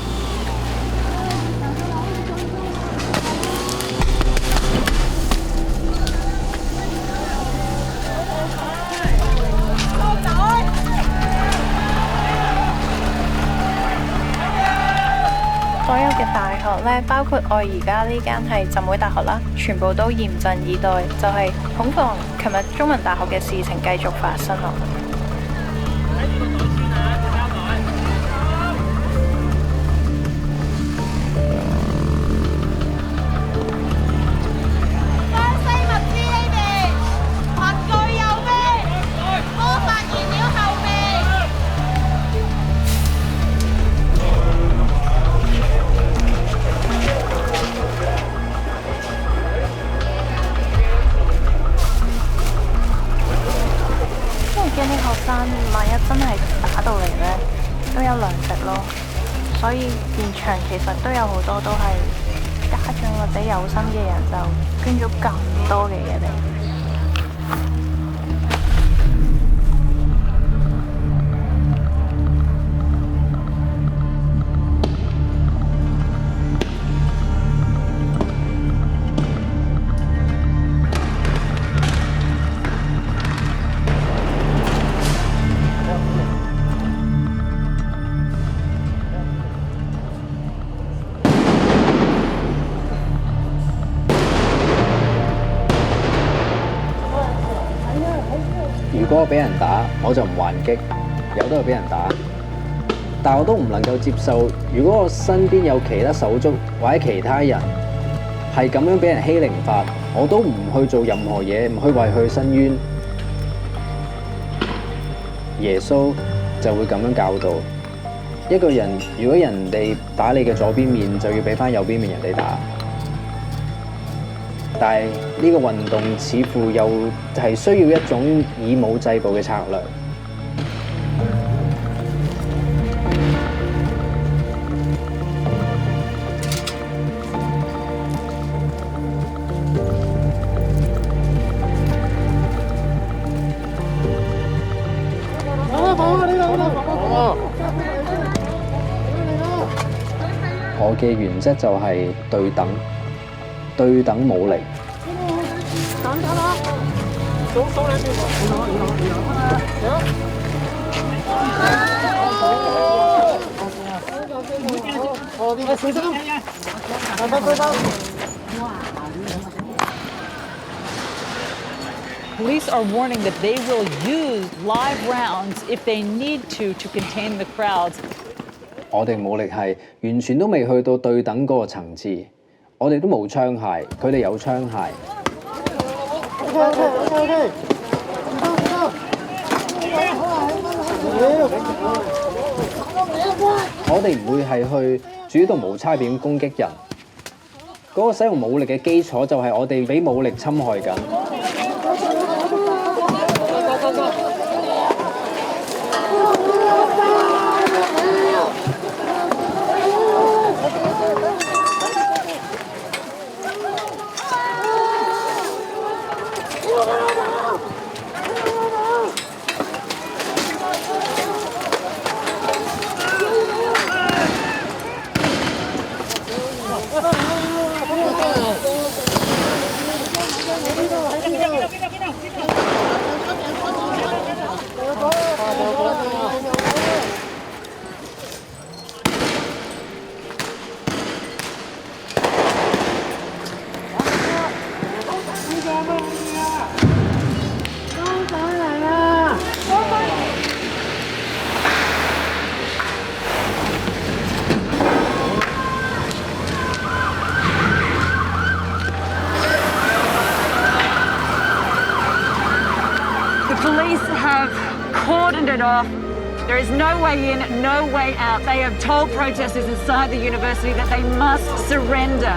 [SPEAKER 12] 所有嘅大學咧，包括我而家呢間係浸會大學啦，全部都嚴陣以待，就係恐防琴日中文大學嘅事情繼續發生咯。萬一真係打到嚟呢，都有糧食咯。所以現場其實都有好多都係家長或者有心嘅人就捐咗咁多嘅嘢嚟。
[SPEAKER 5] 如果我俾人打，我就唔還擊，有得就俾人打。但我都唔能夠接受，如果我身邊有其他手足或者其他人係咁樣俾人欺凌法，我都唔去做任何嘢，唔去為佢申冤。耶穌就會咁樣教導一個人，如果人哋打你嘅左邊面，就要俾翻右邊面人哋打。但係呢個運動似乎又係需要一種以武制暴嘅策略。我嘅原則就係對等武力。
[SPEAKER 6] Police are warning that they will use live rounds if they need to contain the crowds.
[SPEAKER 5] 我哋武力係完全都未去到對等嗰個層次，我哋都冇槍械，佢哋有槍械。我哋唔會係去主動無差別攻擊人，嗰個使用武力嘅基礎就係我哋俾武力侵害緊。
[SPEAKER 6] There is no way in, no way out. They have told protesters inside the university that they must surrender.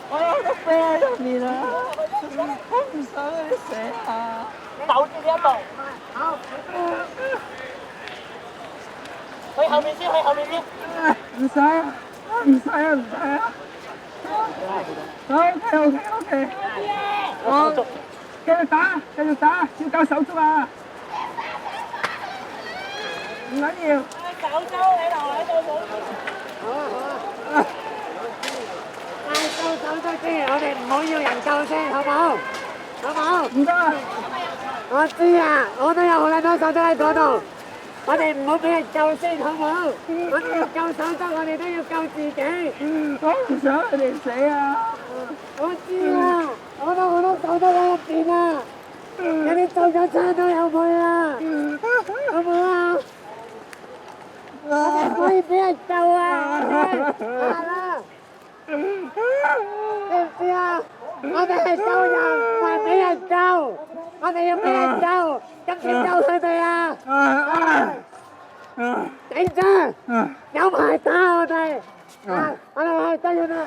[SPEAKER 16] 我有個飛喺入面啊！我唔想你死啊！你扭住呢一度。好。去後面先，去後面先。唔使啊！唔使啊！唔使啊！OK。我繼續打，繼續打，要夠手足啊！唔緊要。手足你留喺度冇。好。手足之前，我哋唔好要人救先，好唔好？好唔好？唔該。我知啊，我都有好撚多手足喺嗰度。我哋唔好俾人救先，好唔好？我哋要救手足，我哋都要救自己。我唔想佢哋死啊！我知啊，我都好多手足喺入邊啊，有啲中咗槍都有去啊，好唔好啊？我哋唔可以俾人救啊！係啦。知唔知啊？我哋係救人，唔係俾人救。我哋要俾人救，咁點救佢哋啊？頂住！有排打我哋！我哋係真嘅啊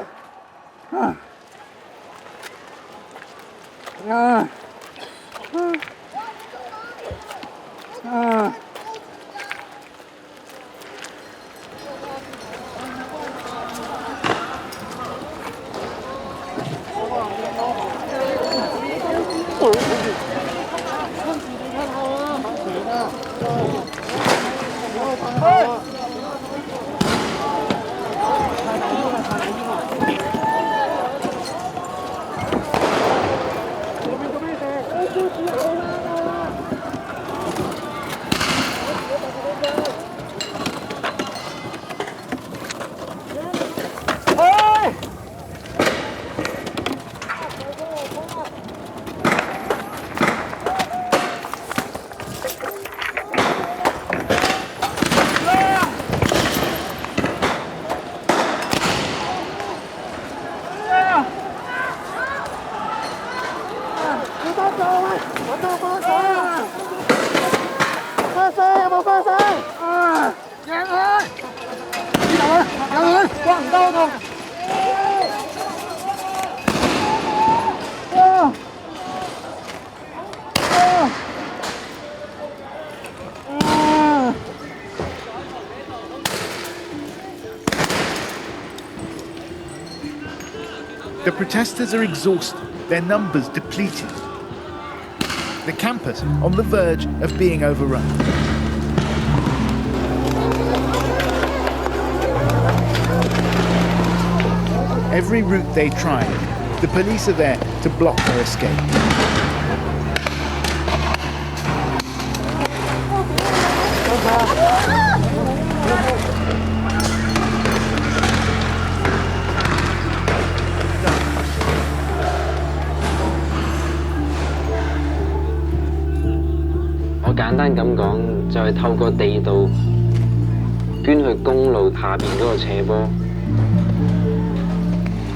[SPEAKER 16] ！The
[SPEAKER 10] protesters are exhausted, their numbers depleted. The campus on the verge of being overrun. Every route they try, the police are there to block their escape.
[SPEAKER 5] 我簡單咁講，就係透過地道捐去公路下邊嗰個斜坡，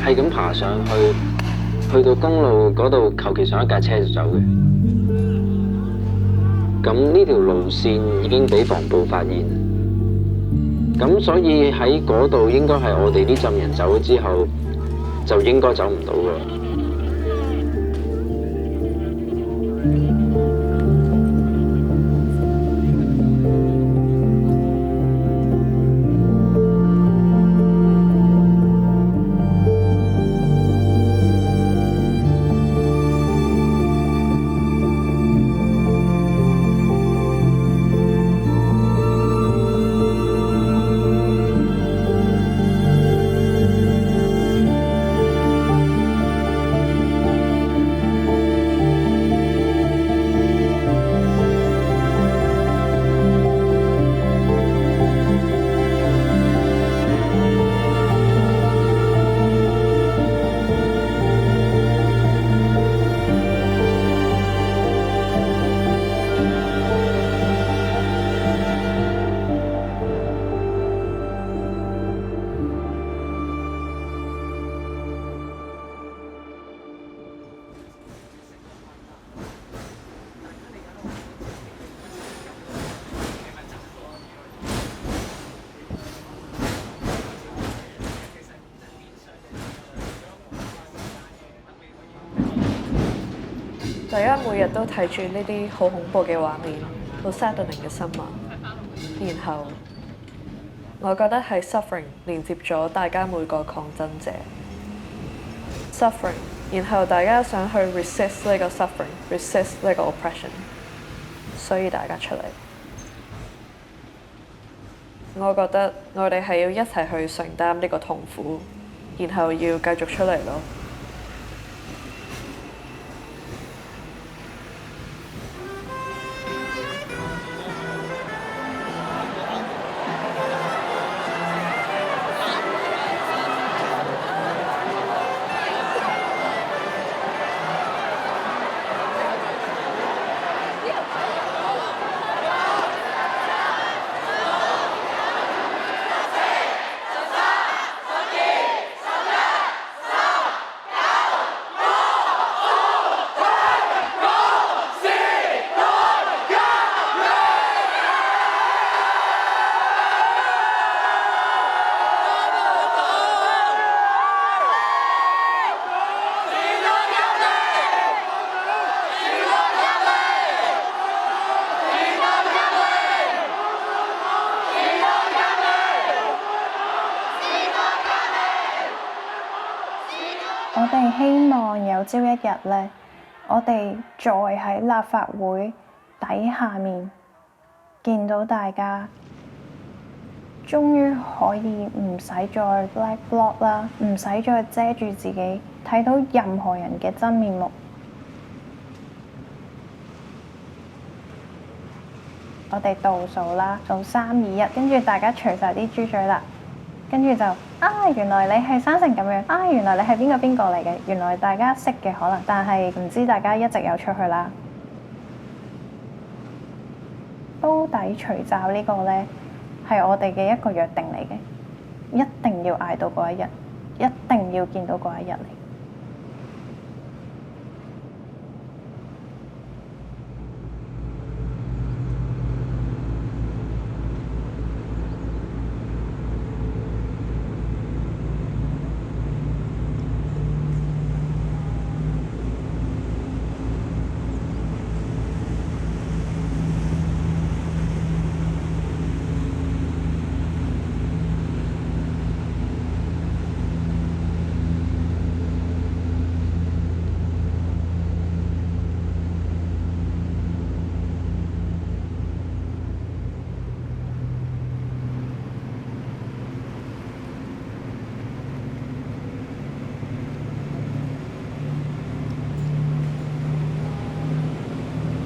[SPEAKER 5] 係咁爬上去，去到公路嗰度，求其上一架車就走嘅。咁呢條路線已經俾防暴發現，咁所以喺嗰度應該係我哋呢陣人走咗之後，就應該走唔到㗎。
[SPEAKER 4] 大家每日都睇住呢啲好恐怖嘅畫面，好 saddening 嘅新聞，然後我覺得係 suffering 連接咗大家每個抗爭者 suffering， 然後大家想去 resist 呢個 suffering，resist 呢個 oppression， 所以大家出嚟。我覺得我哋係要一齊去承擔呢個痛苦，然後要繼續出嚟咯。
[SPEAKER 12] 我哋希望有朝一日呢，我哋再喺立法會底下面見到大家，終於可以唔使再 black bloc 啦，唔使再遮住自己，睇到任何人嘅真面目。我哋倒數啦，數3、2、1，跟住大家除晒啲豬嘴啦，跟住就原來你係生成咁樣，原來你係邊個嚟嘅，原來大家識嘅可能，但係唔知大家一直有出去啦。煲底除罩呢個呢，係我哋嘅一個約定嚟嘅，一定要捱到嗰一日，一定要見到嗰一日嚟。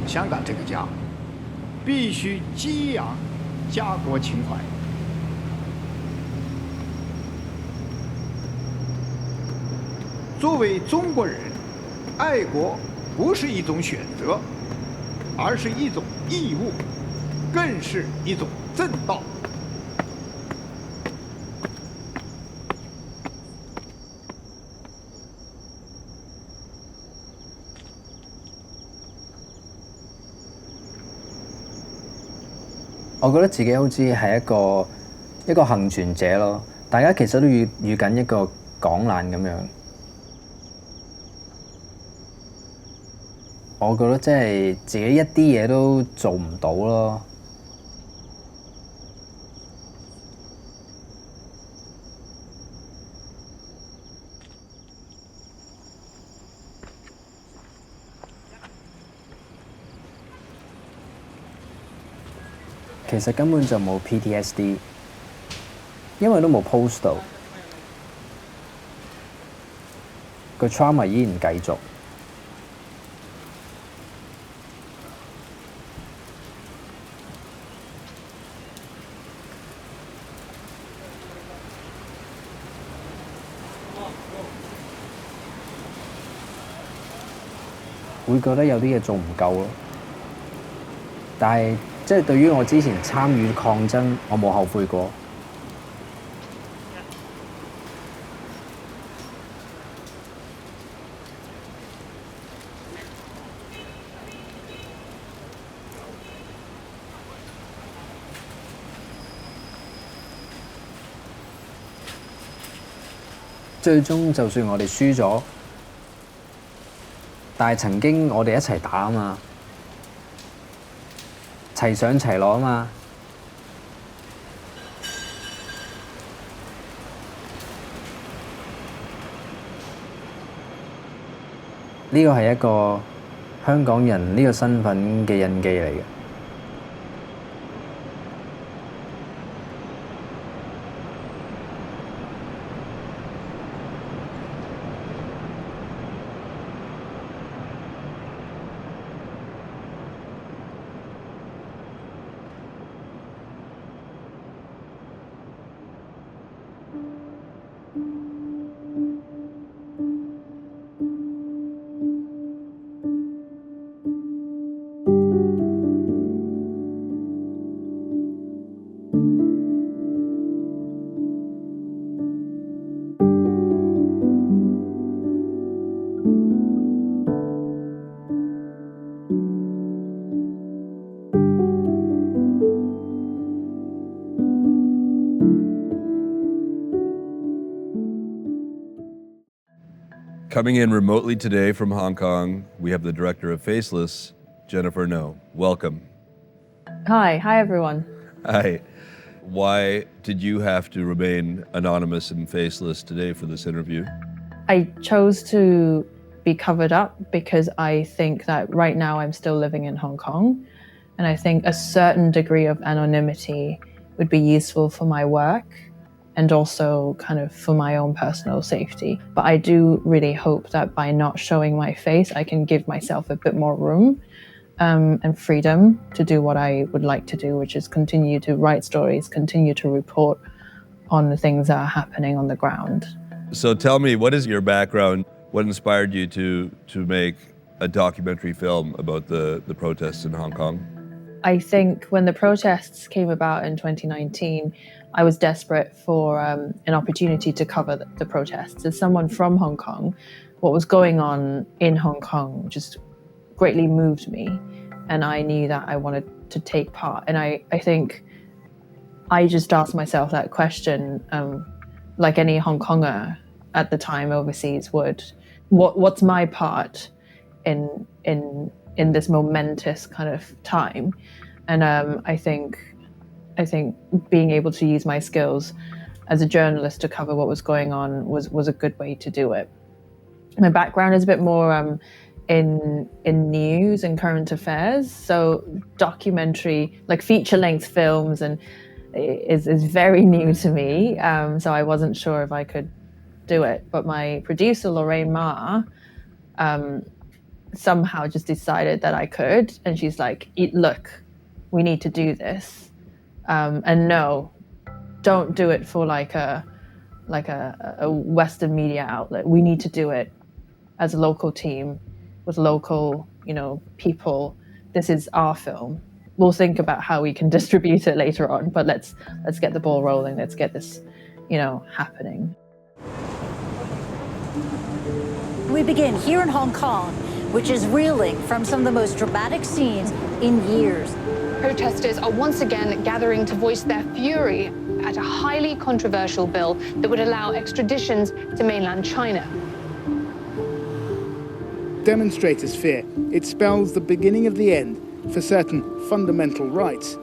[SPEAKER 3] 香港这个家必须激扬家国情怀。作为中国人，爱国不是一种选择，而是一种义务，更是一种正道。
[SPEAKER 5] 我覺得自己好似係一個幸存者咯，大家其實都遇緊一個港難咁樣。我覺得即係自己一啲嘢都做唔到咯。其實根本就冇 PTSD， 因為都冇 post 到，個 trauma 依然繼續。會覺得有啲嘢做唔夠咯，但係即係對於我之前參與抗爭，我冇後悔過。最終就算我哋輸咗，但係曾經我哋一齊打啊嘛，齊上齊落啊嘛。呢個係一個香港人呢個身份嘅印記嚟嘅。
[SPEAKER 7] Coming in remotely today from Hong Kong, we have the director of Faceless, Jennifer No. Welcome.
[SPEAKER 4] Hi everyone.
[SPEAKER 7] Hi. Why did you have to remain anonymous and faceless today for this interview?
[SPEAKER 4] I chose to be covered up because I think that right now I'm still living in Hong Kong, and I think a certain degree of anonymity would be useful for my work and also kind of for my own personal safety. But I do really hope that by not showing my face, I can give myself a bit more room and freedom to do what I would like to do, which is continue to write stories, continue to report on the things that are happening on the ground.
[SPEAKER 7] So tell me, what is your background? What inspired you to make a documentary film about the protests in Hong Kong?
[SPEAKER 4] I think when the protests came about in 2019, I was desperate for an opportunity to cover the protests. As someone from Hong Kong, what was going on in Hong Kong just greatly moved me, and I knew that I wanted to take part. And I think I just asked myself that question, like any Hong Konger at the time overseas would. What's my part in this momentous kind of time? And I think being able to use my skills as a journalist to cover what was going on was a good way to do it. My background is a bit more in news and current affairs, so documentary, like feature-length films, and is very new to me. So I wasn't sure if I could do it, but my producer Lorraine Ma somehow just decided that I could, and she's like, "Look, we need to do this, and no, don't do it for like a Western media outlet. We need to do it as a local team with local, people. This is our film. We'll think about how we can distribute it later on, but let's get the ball rolling. Let's get this, happening."
[SPEAKER 22] We begin here in Hong Kong, which is reeling from some of the most dramatic scenes in years.
[SPEAKER 23] Protesters are once again gathering to voice their fury at a highly controversial bill that would allow extraditions to mainland China.
[SPEAKER 10] Demonstrators fear it spells the beginning of the end for certain fundamental rights.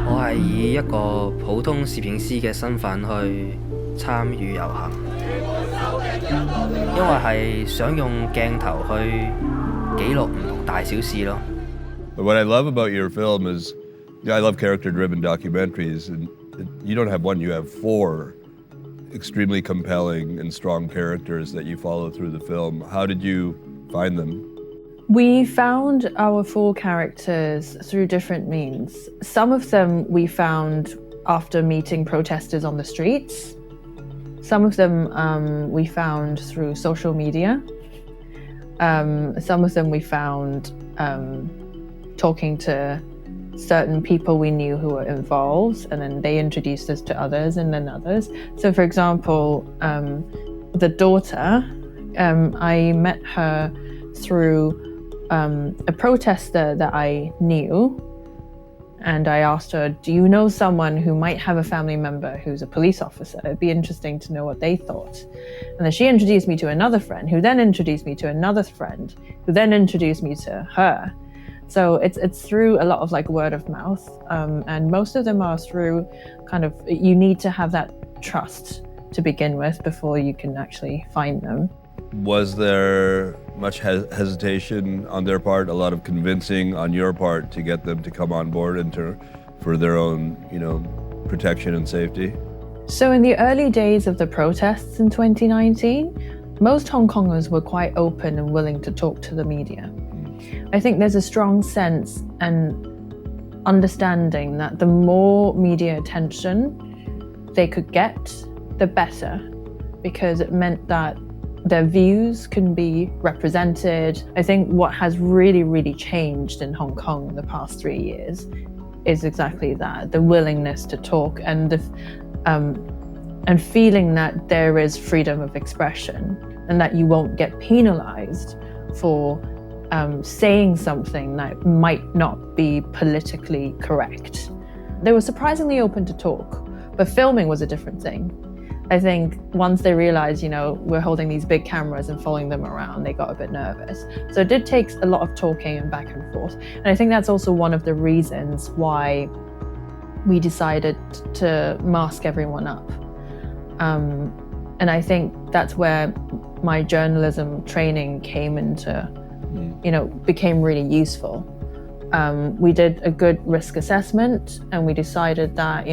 [SPEAKER 2] 我係以一個普通攝影師嘅身份去參與遊行，因為係想用鏡頭去記錄唔同大小事咯。
[SPEAKER 7] What I love about your film is, I love character-driven documentaries, and you don't have one, you have 4 extremely compelling and strong characters that you follow through the film. How did you find them?
[SPEAKER 4] We found our 4 characters through different means. Some of them we found after meeting protesters on the streets. Some of them we found through social media. Some of them we found talking to certain people we knew who were involved, and then they introduced us to others and then others. So for example, the daughter, I met her through a protester that I knew
[SPEAKER 9] And I asked her, do you know someone who might have a family member who's a police officer? It'd be interesting to know what they thought. And then she introduced me to another friend, who then introduced me to another friend, who then introduced me to her. So it's through a lot of like word of mouth. And most of them are through kind of, you need to have that trust to begin with before you can actually find them.
[SPEAKER 7] Was there much hesitation on their part, a lot of convincing on your part to get them to come on board and for their own, protection and safety?
[SPEAKER 9] So in the early days of the protests in 2019, most Hong Kongers were quite open and willing to talk to the media. I think there's a strong sense and understanding that the more media attention they could get, the better, because it meant that their views can be represented. I think what has really, really changed in Hong Kong in the past 3 years is exactly that, the willingness to talk and and feeling that there is freedom of expression and that you won't get penalized for saying something that might not be politically correct. They were surprisingly open to talk, but filming was a different thing. I think once they realized, we're holding these big cameras and following them around, they got a bit nervous. So it did take a lot of talking and back and forth. And I think that's also one of the reasons why we decided to mask everyone up. And I think that's where my journalism training came into, became really useful. We did a good risk assessment and we decided that,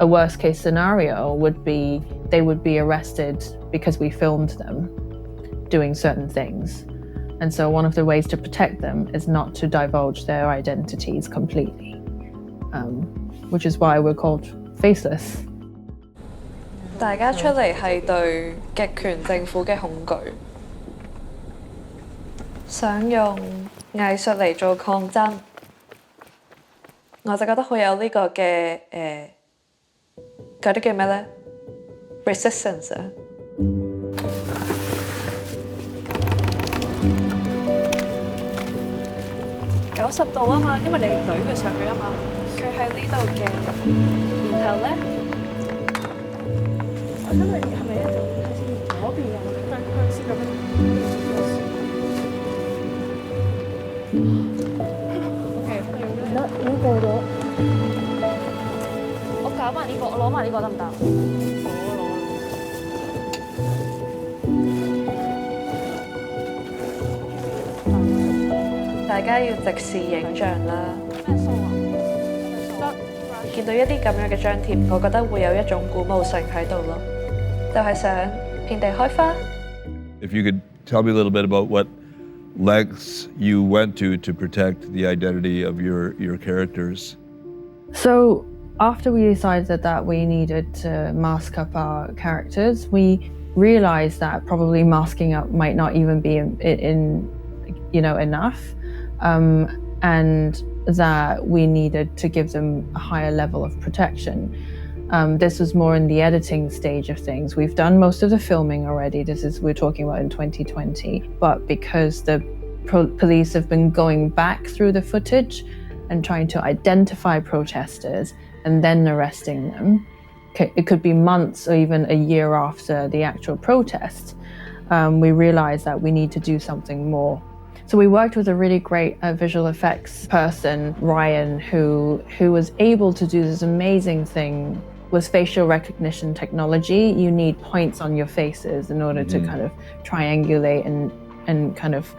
[SPEAKER 9] a worst case scenario would be they would be arrested because we filmed them doing certain things. And so one of the ways to protect them is not to divulge their identities completely, which is why we're called Faceless.
[SPEAKER 4] 大家出嚟係對極權政府嘅恐懼，想用藝術嚟做抗爭，我就覺得好有呢個嘅嗰啲叫咩咧 ？resistance 啊！90度啊嘛，因為你懟佢上去啊嘛，佢喺呢度嘅，然後咧，我因為係咪一直睇先？嗰邊有向先咁樣。OK， 得已經過咗。 搞埋呢個，我攞埋呢個得唔得？大家要直視影像啦。咩數啊？見到一啲咁樣嘅張貼，我覺得會有一種鼓舞性喺度咯，就係想遍地開花。
[SPEAKER 7] If you could tell me a little bit about what lengths you went to protect the identity of your characters.
[SPEAKER 9] So after we decided that we needed to mask up our characters, we realized that probably masking up might not even be enough, and that we needed to give them a higher level of protection. This was more in the editing stage of things. We've done most of the filming already. We're talking about in 2020, but because the police have been going back through the footage and trying to identify protesters and then arresting them. It could be months or even a year after the actual protest. We realized that we need to do something more. So we worked with a really great visual effects person, Ryan, who was able to do this amazing thing with facial recognition technology. You need points on your faces in order to kind of triangulate and kind of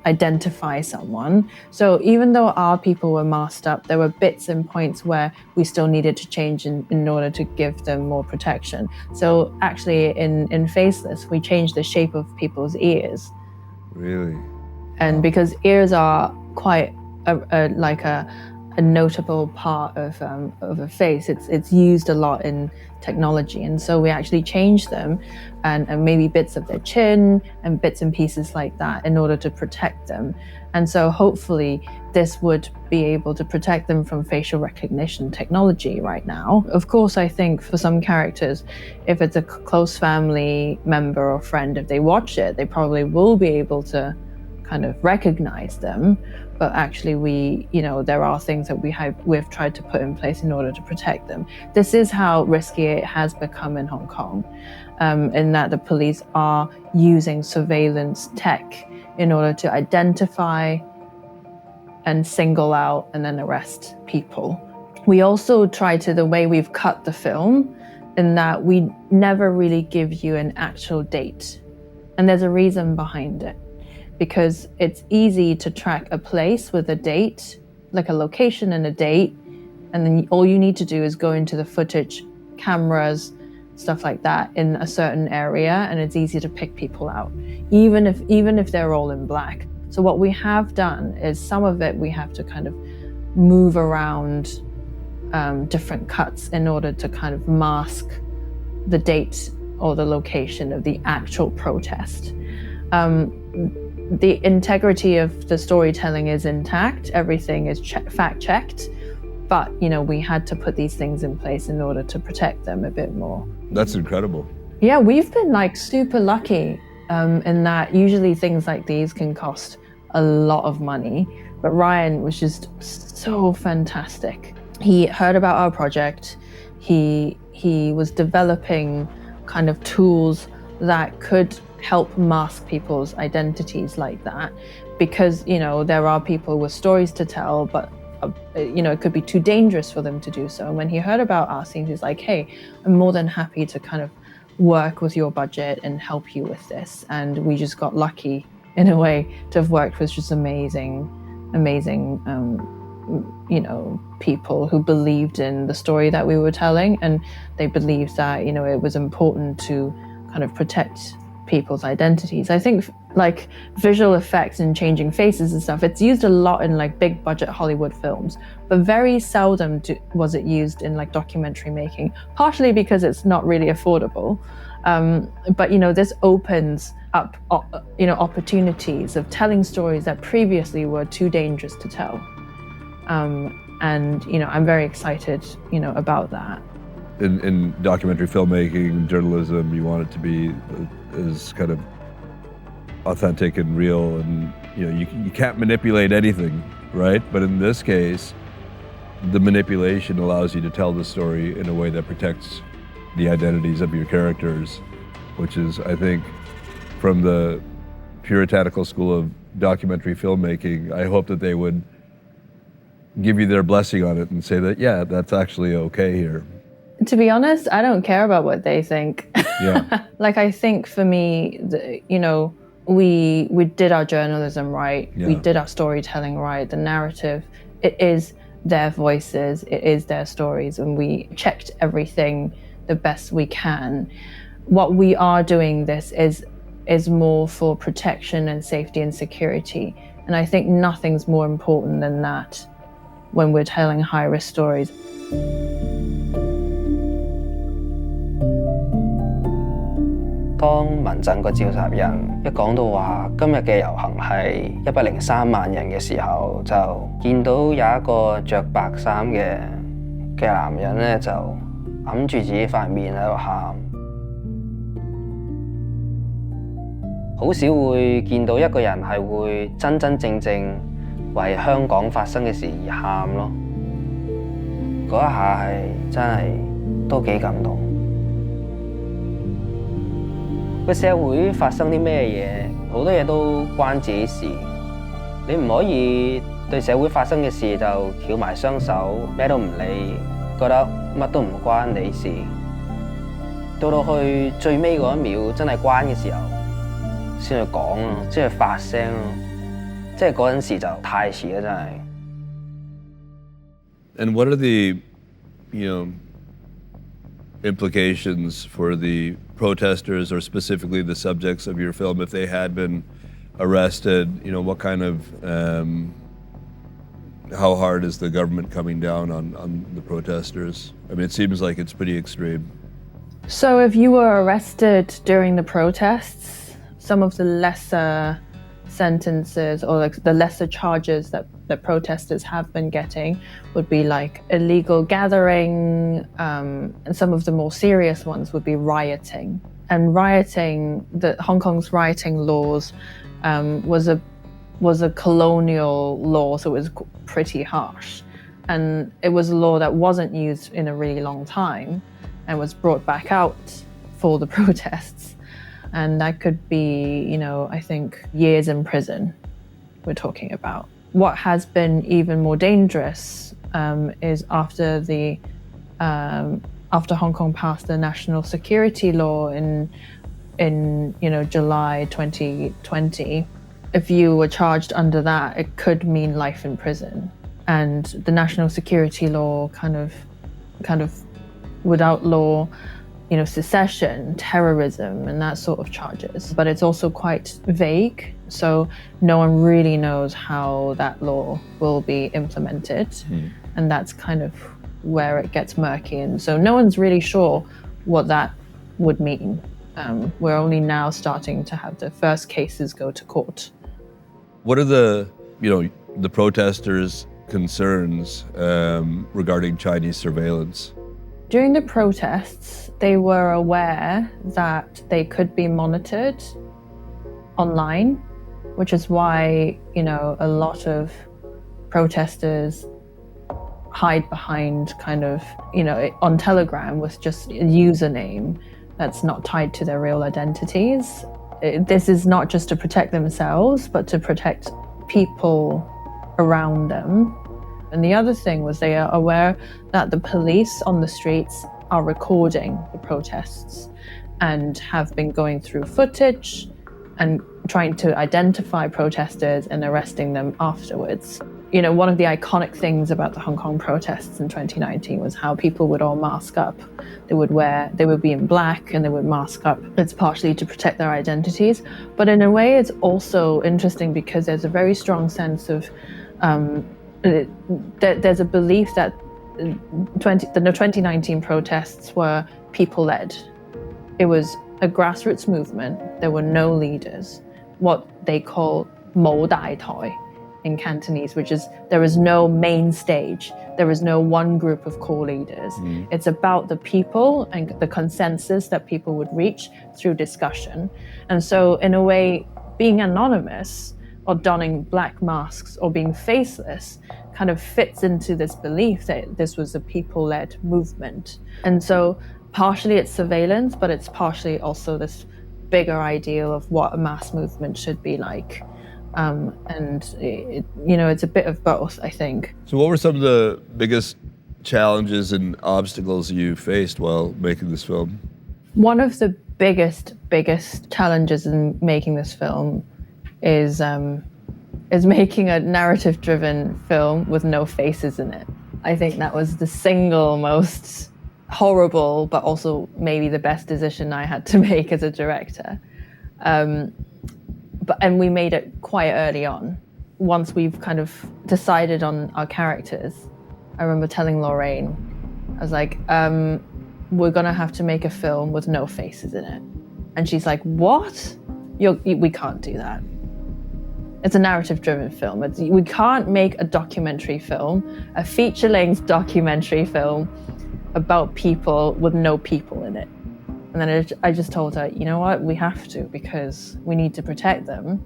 [SPEAKER 9] identify someone. So even though our people were masked up, there were bits and points where we still needed to change in order to give them more protection. So actually in Faceless, we changed the shape of people's ears.
[SPEAKER 7] Really?
[SPEAKER 9] And because ears are quite like a notable part of a face, it's used a lot in technology, and so we actually changed them and maybe bits of their chin and bits and pieces like that in order to protect them. And so hopefully this would be able to protect them from facial recognition technology right now. Of course, I think for some characters, if it's a close family member or friend, if they watch it, they probably will be able to kind of recognize them, but actually there are things that we've tried to put in place in order to protect them. This is how risky it has become in Hong Kong, in that the police are using surveillance tech in order to identify and single out and then arrest people. We also try to, the way we've cut the film, in that we never really give you an actual date. And there's a reason behind it, because it's easy to track a place with a date, like a location and a date, and then all you need to do is go into the footage, cameras, stuff like that in a certain area, and it's easy to pick people out, even if they're all in black. So what we have done is some of it we have to kind of move around different cuts in order to kind of mask the date or the location of the actual protest. The integrity of the storytelling is intact, everything is fact-checked, but we had to put these things in place in order to protect them a bit more.
[SPEAKER 7] That's incredible.
[SPEAKER 9] Yeah, we've been like super lucky in that usually things like these can cost a lot of money, but Ryan was just so fantastic. He heard about our project. He was developing kind of tools that could help mask people's identities like that, because there are people with stories to tell, but it could be too dangerous for them to do so. And when he heard about our scenes, he's like, hey, I'm more than happy to kind of work with your budget and help you with this. And we just got lucky in a way to have worked with just amazing people who believed in the story that we were telling, and they believed that it was important to kind of protect people's identities. I think like visual effects and changing faces and stuff, it's used a lot in like big budget Hollywood films, but very seldom was it used in like documentary making, partially because it's not really affordable. But this opens up opportunities of telling stories that previously were too dangerous to tell. And I'm very excited about that.
[SPEAKER 7] In documentary filmmaking, journalism, you want it to be as kind of authentic and real, and you can't manipulate anything, right? But in this case, the manipulation allows you to tell the story in a way that protects the identities of your characters, which is, I think, from the puritanical school of documentary filmmaking, I hope that they would give you their blessing on it and say that, yeah, that's actually okay here.
[SPEAKER 9] To be honest, I don't care about what they think.
[SPEAKER 7] Yeah.
[SPEAKER 9] Like, I think for me, we did our journalism right.
[SPEAKER 7] Yeah.
[SPEAKER 9] We did our storytelling right. The narrative, it is their voices, it is their stories, and we checked everything the best we can. What we are doing this is more for protection and safety and security. And I think nothing's more important than that when we're telling high-risk stories.
[SPEAKER 2] 當民陣個召集人一講到話今日嘅遊行係103萬人嘅時候，就見到有一個着白衫嘅男人咧，就揞住自己塊面喺度喊。好少會見到一個人係會真真正正為香港發生嘅事而喊咯。嗰一下係真係都幾感動。個社會發生啲咩嘢，好多嘢都關自己事。你唔可以對社會發生嘅事就翹埋雙手，咩都唔理，覺得乜都唔關你事。到去最尾嗰一秒真係關嘅時候，先去講咯，先去發聲咯。即係嗰陣時就太遲啦，真係。
[SPEAKER 7] And what are the, implications for the protesters, or specifically the subjects of your film, if they had been arrested? What kind of, how hard is the government coming down on the protesters? I mean, it seems like it's pretty extreme.
[SPEAKER 9] So if you were arrested during the protests, some of the lesser sentences or like the lesser charges that the protesters have been getting would be like illegal gathering, and some of the more serious ones would be rioting. And rioting, Hong Kong's rioting laws was a was a colonial law, so it was pretty harsh. And it was a law that wasn't used in a really long time and was brought back out for the protests. And that could be, you know, I think years in prison we're talking about. What has been even more dangerous is after Hong Kong passed the national security law in July 2020. If you were charged under that, it could mean life in prison. And the national security law kind of would outlaw, secession, terrorism, and that sort of charges. But it's also quite vague, so no one really knows how that law will be implemented. And that's kind of where it gets murky. And so no one's really sure what that would mean. We're only now starting to have the first cases go to court.
[SPEAKER 7] What are the protesters' concerns regarding Chinese surveillance?
[SPEAKER 9] During the protests, they were aware that they could be monitored online, which is why, a lot of protesters hide behind on Telegram with just a username that's not tied to their real identities. This is not just to protect themselves, but to protect people around them. And the other thing was they are aware that the police on the streets are recording the protests and have been going through footage and trying to identify protesters and arresting them afterwards. One of the iconic things about the Hong Kong protests in 2019 was how people would all mask up. They would be in black and they would mask up. It's partially to protect their identities, but in a way it's also interesting because there's a very strong sense of there's a belief that the 2019 protests were people-led. It was a grassroots movement. There were no leaders, what they call 冇大台 in Cantonese, which is there is no main stage. There is no one group of core leaders. It's about the people and the consensus that people would reach through discussion. And so in a way, being anonymous or donning black masks or being faceless kind of fits into this belief that this was a people-led movement. And so partially it's surveillance, but it's partially also this bigger ideal of what a mass movement should be like. It's a bit of both, I think.
[SPEAKER 7] So what were some of the biggest challenges and obstacles you faced while making this film?
[SPEAKER 9] One of the biggest challenges in making this film is making a narrative-driven film with no faces in it. I think that was the single most horrible, but also maybe the best decision I had to make as a director. And we made it quite early on. Once we've kind of decided on our characters, I remember telling Lorraine, I was like, we're gonna have to make a film with no faces in it. And she's like, what? We can't do that. It's a narrative-driven film. We can't make a documentary film, a feature-length documentary film about people with no people in it. And then I just told her, you know what, we have to, because we need to protect them.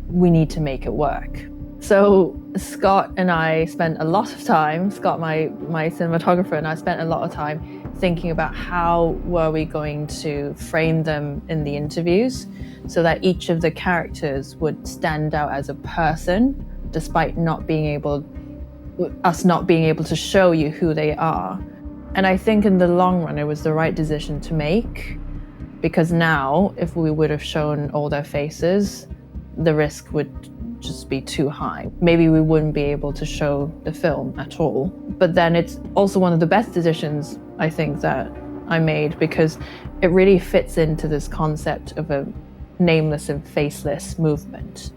[SPEAKER 9] We need to make it work. So Scott and I spent a lot of time, Scott, my cinematographer, and I spent a lot of time thinking about how were we going to frame them in the interviews so that each of the characters would stand out as a person, despite us not being able to show you who they are. And I think in the long run, it was the right decision to make, because now, if we would have shown all their faces, the risk would just be too high. Maybe we wouldn't be able to show the film at all. But then it's also one of the best decisions, I think, that I made, because it really fits into this concept of a nameless and faceless movement.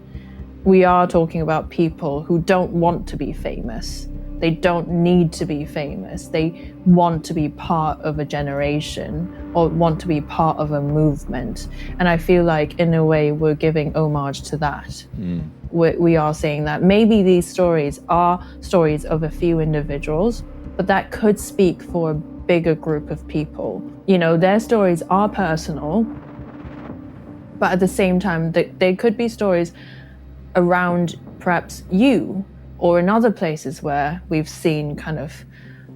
[SPEAKER 9] We are talking about people who don't want to be famous. They don't need to be famous. They want to be part of a generation or want to be part of a movement. And I feel like, in a way, we're giving homage to that. We are saying that maybe these stories are stories of a few individuals, but that could speak for a bigger group of people. Their stories are personal, but at the same time, they could be stories around perhaps you or in other places where we've seen kind of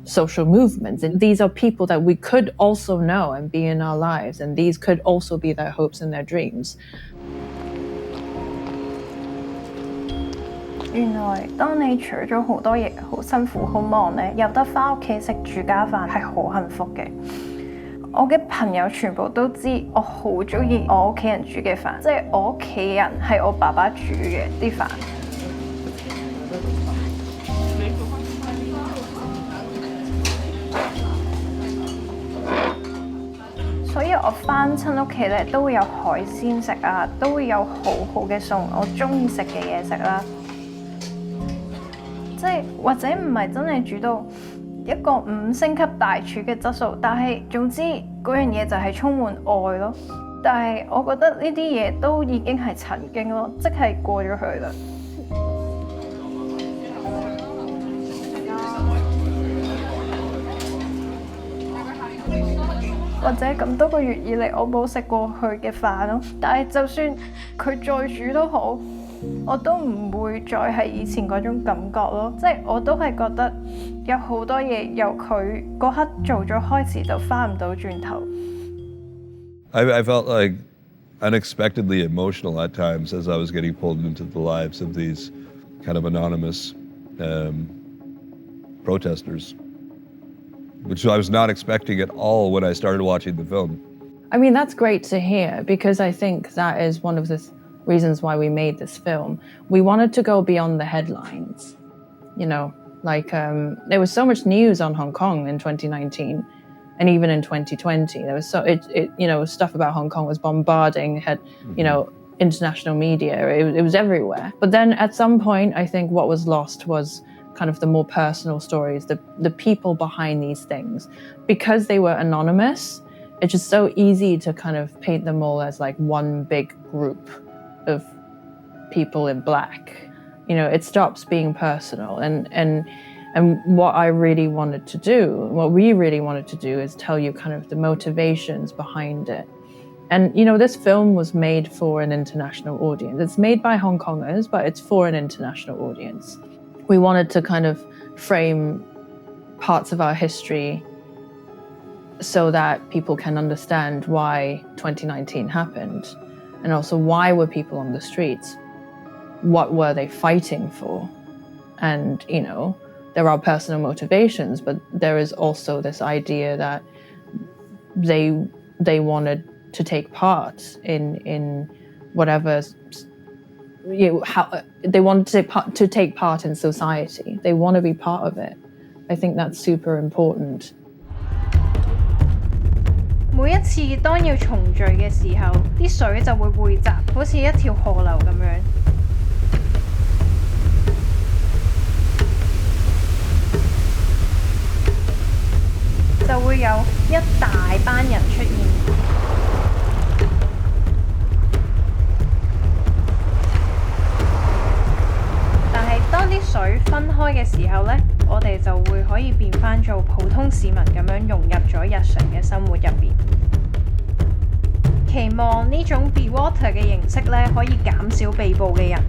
[SPEAKER 9] social movements. And these are people that we could also know and be in our lives, and these could also be their hopes and their dreams.
[SPEAKER 12] 原來當你除咗好多嘢好辛苦好忙咧，有得返屋企食住家飯係好幸福嘅。我嘅朋友全部都知我好鍾意我屋企人煮嘅飯，即係我屋企人係我爸爸煮嘅啲飯。所以我返親屋企咧都會有海鮮食啊，都會有好好嘅餸，我鍾意食嘅嘢食啦。即係或者唔係真係煮到一個5星級大廚嘅質素，但係總之嗰樣嘢就係充滿愛咯。但係我覺得呢啲嘢都已經係曾經咯，即係過咗去啦。或者咁多個月以嚟，我冇食過佢嘅飯咯。但係就算佢再煮都好，我都唔會再係以前嗰種感覺咯。即係我都係覺得有好多嘢由佢嗰刻做咗開始就翻唔到轉頭。
[SPEAKER 7] I felt like unexpectedly emotional at times as I was getting pulled into the lives of these kind of anonymous protesters, which I was not expecting at all when I started watching the film.
[SPEAKER 9] I mean, that's great to hear, because I think that is one of the reasons why we made this film. We wanted to go beyond the headlines. You know, like there was so much news on Hong Kong in 2019, and even in 2020. There was stuff about Hong Kong was bombarding, had, international media. It was everywhere. But then at some point, I think what was lost was kind of the more personal stories, the people behind these things. Because they were anonymous, it's just so easy to kind of paint them all as like one big group of people in black. It stops being personal. And what I really wanted to do, what we really wanted to do, is tell you kind of the motivations behind it. And, this film was made for an international audience. It's made by Hong Kongers, but it's for an international audience. We wanted to kind of frame parts of our history so that people can understand why 2019 happened, and also why were people on the streets? What were they fighting for? And, there are personal motivations, but there is also this idea that they wanted to take part in whatever. How they want to take part in society. They want to be part of it. I think that's super important.
[SPEAKER 12] 每一次當要重聚嘅時候，啲水就會匯集，好似一條河流咁樣。就會有一大班人出現。但係當啲水分開嘅時候呢，我哋就會可以變返做普通市民咁樣融入咗日常嘅生活入邊。期望呢種 Be Water 嘅形式呢，可以減少被捕嘅人。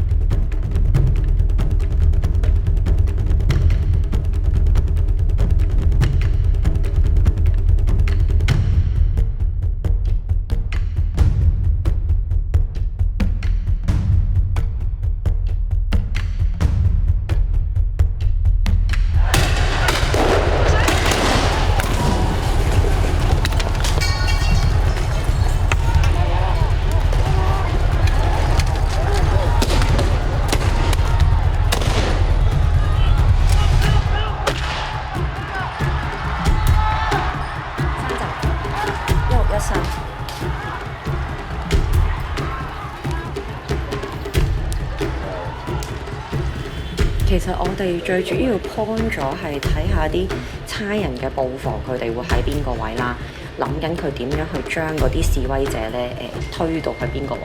[SPEAKER 20] 其實我哋最主要 point 咗係睇下啲差人嘅布防，佢哋會喺邊個位啦，諗緊佢點樣去將嗰啲示威者咧推到去邊個位。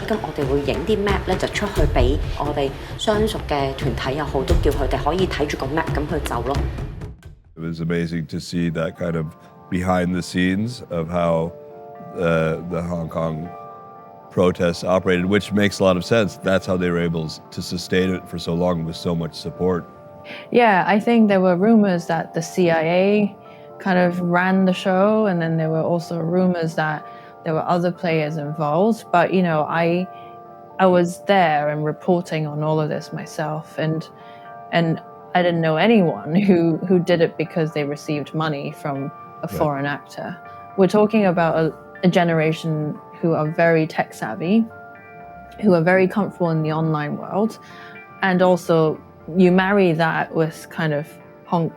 [SPEAKER 20] 咁我哋會影啲 map 咧，就出去俾我哋相熟嘅團體又好，都叫佢哋可以睇住個 map 咁去走咯。
[SPEAKER 7] It was amazing to see that kind of behind the scenes of how the Hong Kong protests operated, which makes a lot of sense. That's how they were able to sustain it for so long with so much support.
[SPEAKER 9] Yeah, I think there were rumors that the CIA kind of ran the show, and then there were also rumors that there were other players involved. But I was there and reporting on all of this myself, and I didn't know anyone who did it because they received money from a foreign actor. We're talking about a generation who are very tech savvy, who are very comfortable in the online world, and also you marry that with kind of Hong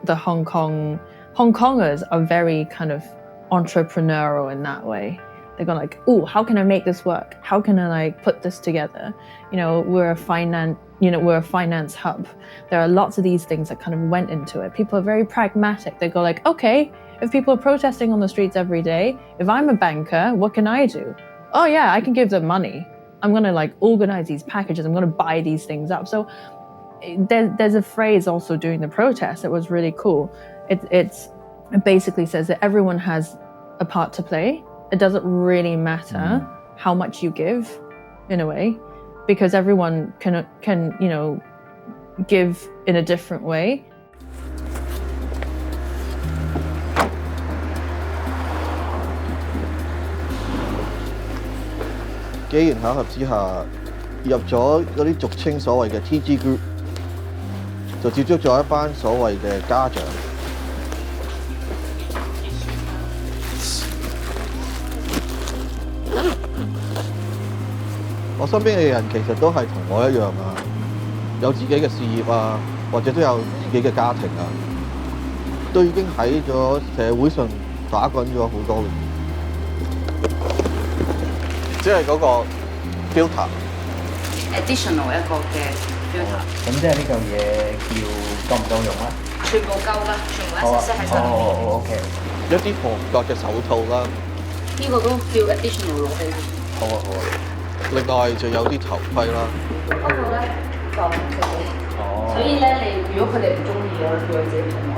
[SPEAKER 9] Kongers are very kind of entrepreneurial in that way. They're going like, "Oh, how can I make this work? How can I put this together?" We're a finance hub. There are lots of these things that kind of went into it. People are very pragmatic. They go like, "Okay, if people are protesting on the streets every day, if I'm a banker, what can I do? Oh yeah, I can give them money. I'm going to organize these packages. I'm going to buy these things up." So there's a phrase also during the protest that was really cool. It basically says that everyone has a part to play. It doesn't really matter how much you give, in a way, because everyone can give in a different way.
[SPEAKER 19] 機緣巧合之下，入咗嗰啲俗稱所謂嘅 TG group， 就接觸咗一班所謂嘅家長。我身邊嘅人其實都係同我一樣啊，有自己嘅事業啊，或者都有自己嘅家庭啊，都已經喺咗社會上打滾咗好多年。即係嗰個
[SPEAKER 18] filter。additional 一個嘅 filter。
[SPEAKER 11] 咁即係呢嚿嘢夠唔夠用啊？
[SPEAKER 18] 全部夠啦，全部一齊 set 喺上面。
[SPEAKER 11] OK。
[SPEAKER 19] 一啲防割嘅手套啦。
[SPEAKER 18] 呢個都叫 additional 攞起。
[SPEAKER 19] 好啊好啊。另外就有啲頭盔啦。
[SPEAKER 18] 嗰個咧就所以咧，你如果佢哋唔中意嘅，佢自己同我。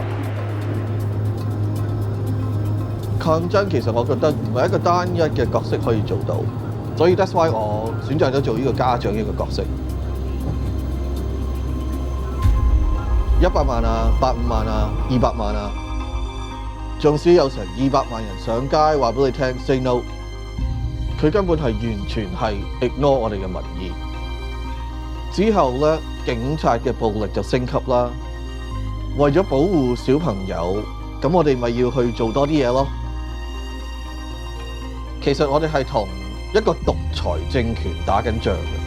[SPEAKER 19] 抗爭其實我覺得唔係一個單一嘅角色可以做到，所以 that's why 我選擇咗做呢個家長呢個角色。100萬啊、85萬啊、200萬啊，縱使有成200萬人上街話俾你聽 say no， 佢根本係完全係 ignore 我哋嘅民意。之後咧，警察嘅暴力就升級啦。為咗保護小朋友，咁我哋咪要去做多啲嘢咯。其實我哋係同一個獨裁政權打緊仗嘅。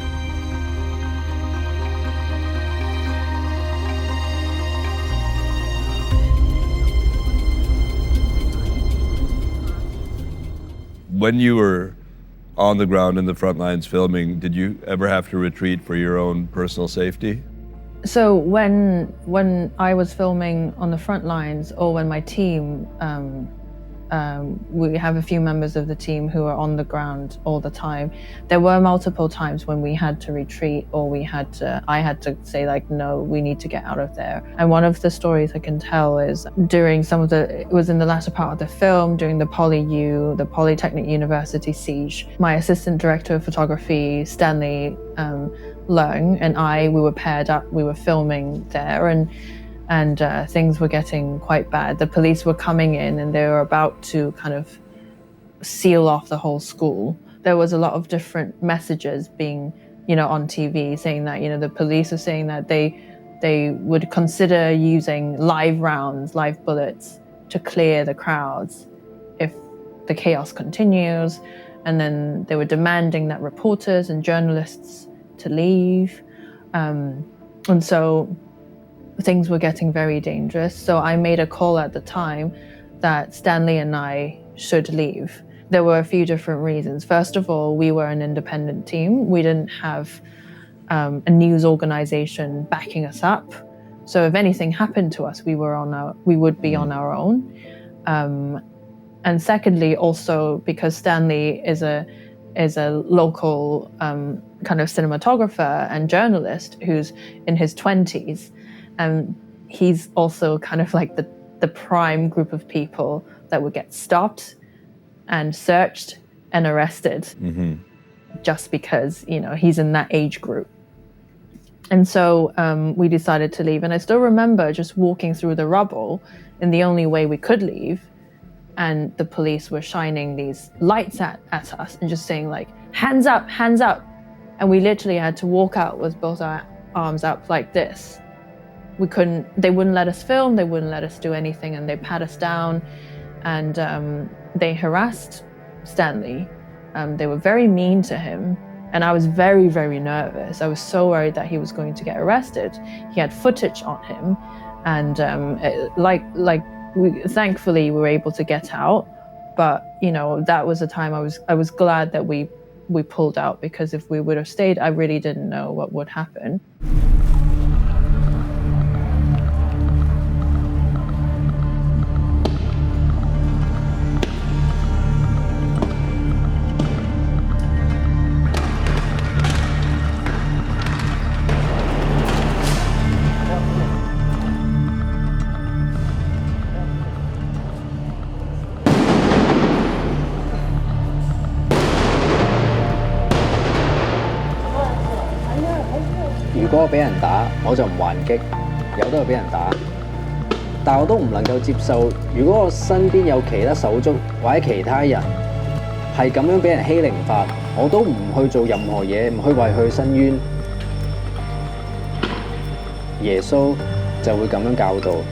[SPEAKER 7] When you were on the ground in the front lines filming, did you ever have to retreat for your own personal safety?
[SPEAKER 9] So when I was filming on the front lines, or when my team, we have a few members of the team who are on the ground all the time. There were multiple times when we had to retreat, or I had to say like, no, we need to get out of there. And one of the stories I can tell is during it was in the latter part of the film, during the the Polytechnic University siege. My assistant director of photography, Stanley Leung, and we were paired up, we were filming there, and things were getting quite bad. The police were coming in and they were about to kind of seal off the whole school. There was a lot of different messages being, on TV saying that, the police are saying that they would consider using live rounds, live bullets to clear the crowds if the chaos continues. And then they were demanding that reporters and journalists to leave. And so things were getting very dangerous. So I made a call at the time that Stanley and I should leave. There were a few different reasons. First of all, we were an independent team. We didn't have a news organization backing us up. So if anything happened to us, we would be on our own. And secondly, also because Stanley is a local kind of cinematographer and journalist who's in his 20s. And he's also kind of like the prime group of people that would get stopped and searched and arrested.
[SPEAKER 7] Mm-hmm.
[SPEAKER 9] just because, he's in that age group. And so we decided to leave. And I still remember just walking through the rubble in the only way we could leave. And the police were shining these lights at us and just saying like, hands up, hands up. And we literally had to walk out with both our arms up like this. They wouldn't let us film, they wouldn't let us do anything, and they pat us down, and they harassed Stanley. They were very mean to him, and I was very, very nervous. I was so worried that he was going to get arrested. He had footage on him, and thankfully we were able to get out. But that was a time I was glad that we pulled out, because if we would have stayed, I really didn't know what would happen.
[SPEAKER 5] 如果我俾人打，我就唔還擊，由得佢俾人打。但我都唔能夠接受，如果我身邊有其他手足或者其他人係咁樣俾人欺凌法，我都唔去做任何嘢，唔去為佢申冤。耶穌就會咁樣教導：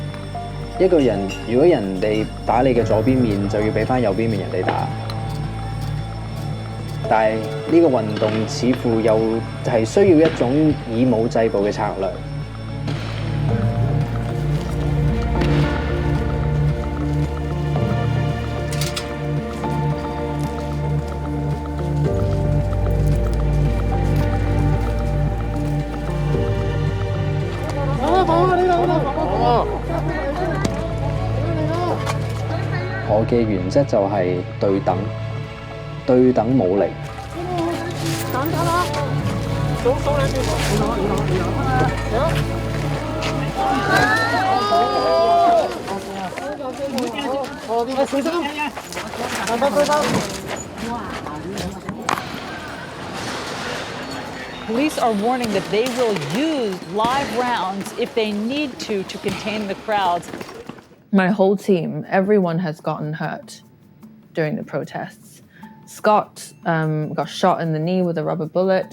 [SPEAKER 5] 一個人如果人哋打你嘅左邊面，就要俾翻右邊面人哋打。但係呢個運動似乎又係需要一種以武制暴嘅策略。我嘅原則就係對等。對等武力。
[SPEAKER 13] Police are warning that they will use live rounds if they need to contain the crowds.
[SPEAKER 9] My whole team, everyone has gotten hurt during the protests. Scott got shot in the knee with a rubber bullet,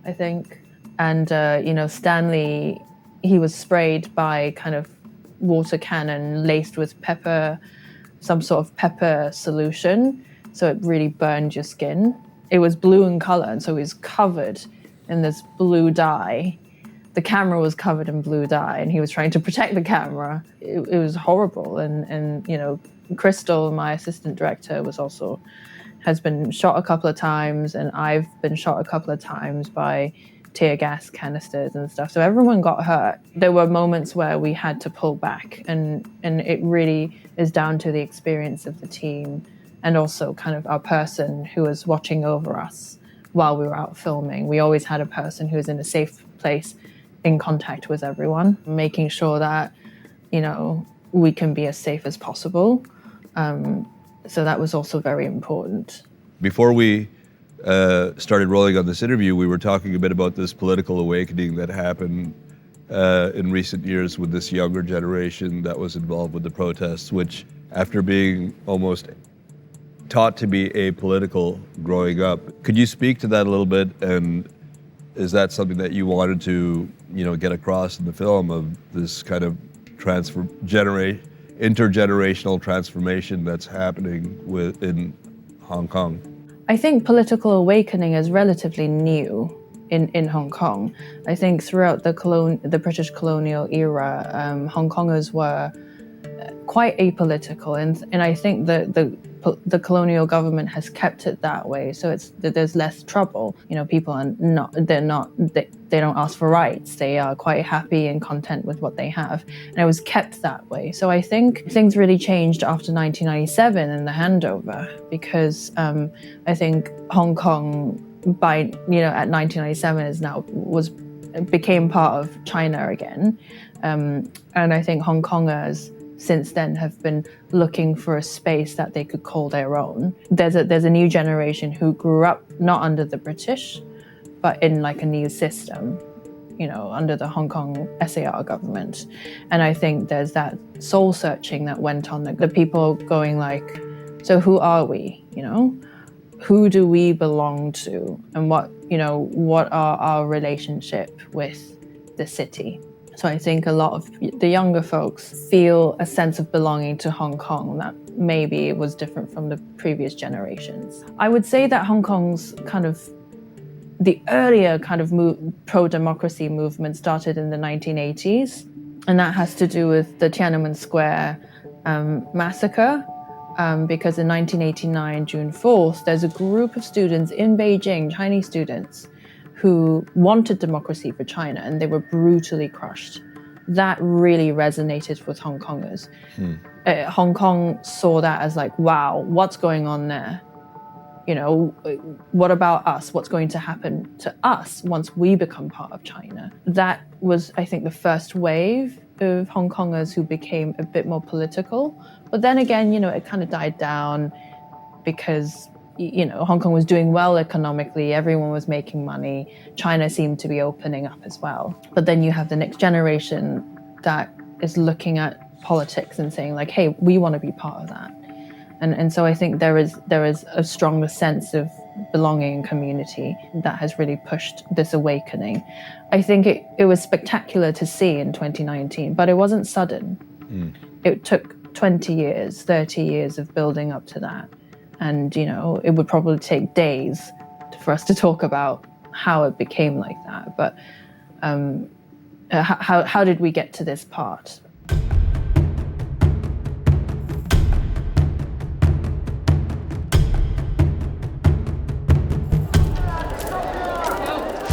[SPEAKER 9] I think. And, Stanley, he was sprayed by kind of water cannon laced with pepper, some sort of pepper solution. So it really burned your skin. It was blue in color, and so he was covered in this blue dye. The camera was covered in blue dye, and he was trying to protect the camera. It was horrible. And Crystal, my assistant director, has been shot a couple of times, and I've been shot a couple of times by tear gas canisters and stuff. So everyone got hurt. There were moments where we had to pull back, and it really is down to the experience of the team and also kind of our person who was watching over us while we were out filming. We always had a person who was in a safe place in contact with everyone, making sure that, we can be as safe as possible. So that was also very important.
[SPEAKER 7] Before we started rolling on this interview, we were talking a bit about this political awakening that happened in recent years with this younger generation that was involved with the protests, which, after being almost taught to be apolitical growing up, could you speak to that a little bit? And is that something that you wanted to, get across in the film, of this kind of intergenerational transformation that's happening in Hong Kong?
[SPEAKER 9] I think political awakening is relatively new in Hong Kong. I think throughout the British colonial era, Hong Kongers were quite apolitical, and I think the colonial government has kept it that way. So there's less trouble. People are they don't ask for rights. They are quite happy and content with what they have, and it was kept that way. So I think things really changed after 1997 and the handover, because I think Hong Kong at 1997 became part of China again, and I think Hong Kongers since then have been looking for a space that they could call their own. There's a new generation who grew up not under the British, but in like a new system, under the Hong Kong SAR government. And I think there's that soul searching that went on, the people going like, so who are we, Who do we belong to? And what are our relationship with the city? So I think a lot of the younger folks feel a sense of belonging to Hong Kong that maybe was different from the previous generations. I would say that Hong Kong's the earlier pro-democracy movement started in the 1980s, and that has to do with the Tiananmen Square massacre. Because in 1989, June 4th, there's a group of students in Beijing, Chinese students, who wanted democracy for China, and they were brutally crushed. That really resonated with Hong Kongers. Hong Kong saw that as like, wow, what's going on there? What about us? What's going to happen to us once we become part of China? That was, I think, the first wave of Hong Kongers who became a bit more political. But then again, it kind of died down because, Hong Kong was doing well economically, everyone was making money, China seemed to be opening up as well. But then you have the next generation that is looking at politics and saying like, hey, we want to be part of that. And so I think there is a stronger sense of belonging and community that has really pushed this awakening. I think it was spectacular to see in 2019, but it wasn't sudden. It took 20 years, 30 years of building up to that. And, it would probably take days for us to talk about how it became like that. But how did we get to this part?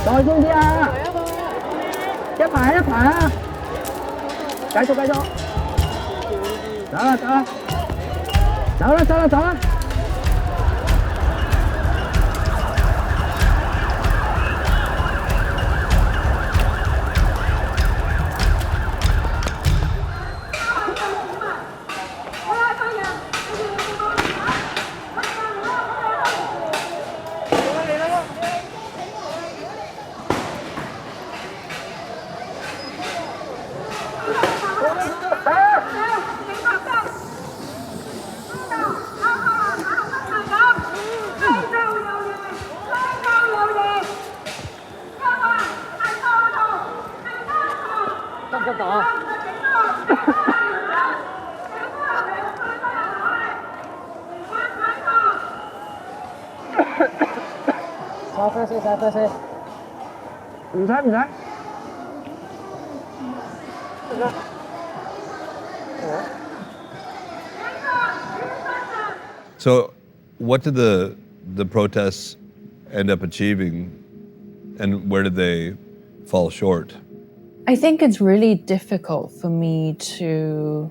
[SPEAKER 16] Rồi xuống啲啊！一排啊！繼續。走啦！嘥啡先，唔使。
[SPEAKER 7] So, what did the protests end up achieving, and where did they fall short?
[SPEAKER 9] I think it's really difficult for me to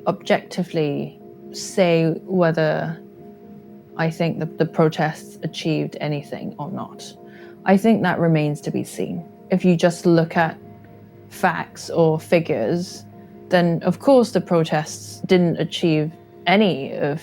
[SPEAKER 9] objectively say whether I think the protests achieved anything or not. I think that remains to be seen. If you just look at facts or figures, then of course the protests didn't achieve any of,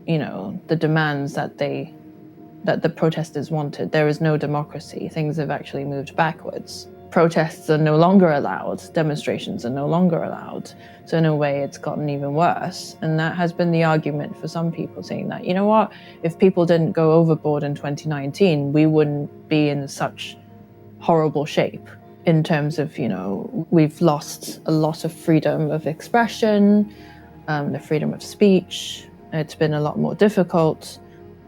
[SPEAKER 9] the demands that the protesters wanted. There is no democracy. Things have actually moved backwards. Protests are no longer allowed. Demonstrations are no longer allowed. So in a way, it's gotten even worse. And that has been the argument for some people, saying that, if people didn't go overboard in 2019, we wouldn't be in such horrible shape in terms of, we've lost a lot of freedom of expression, the freedom of speech. It's been a lot more difficult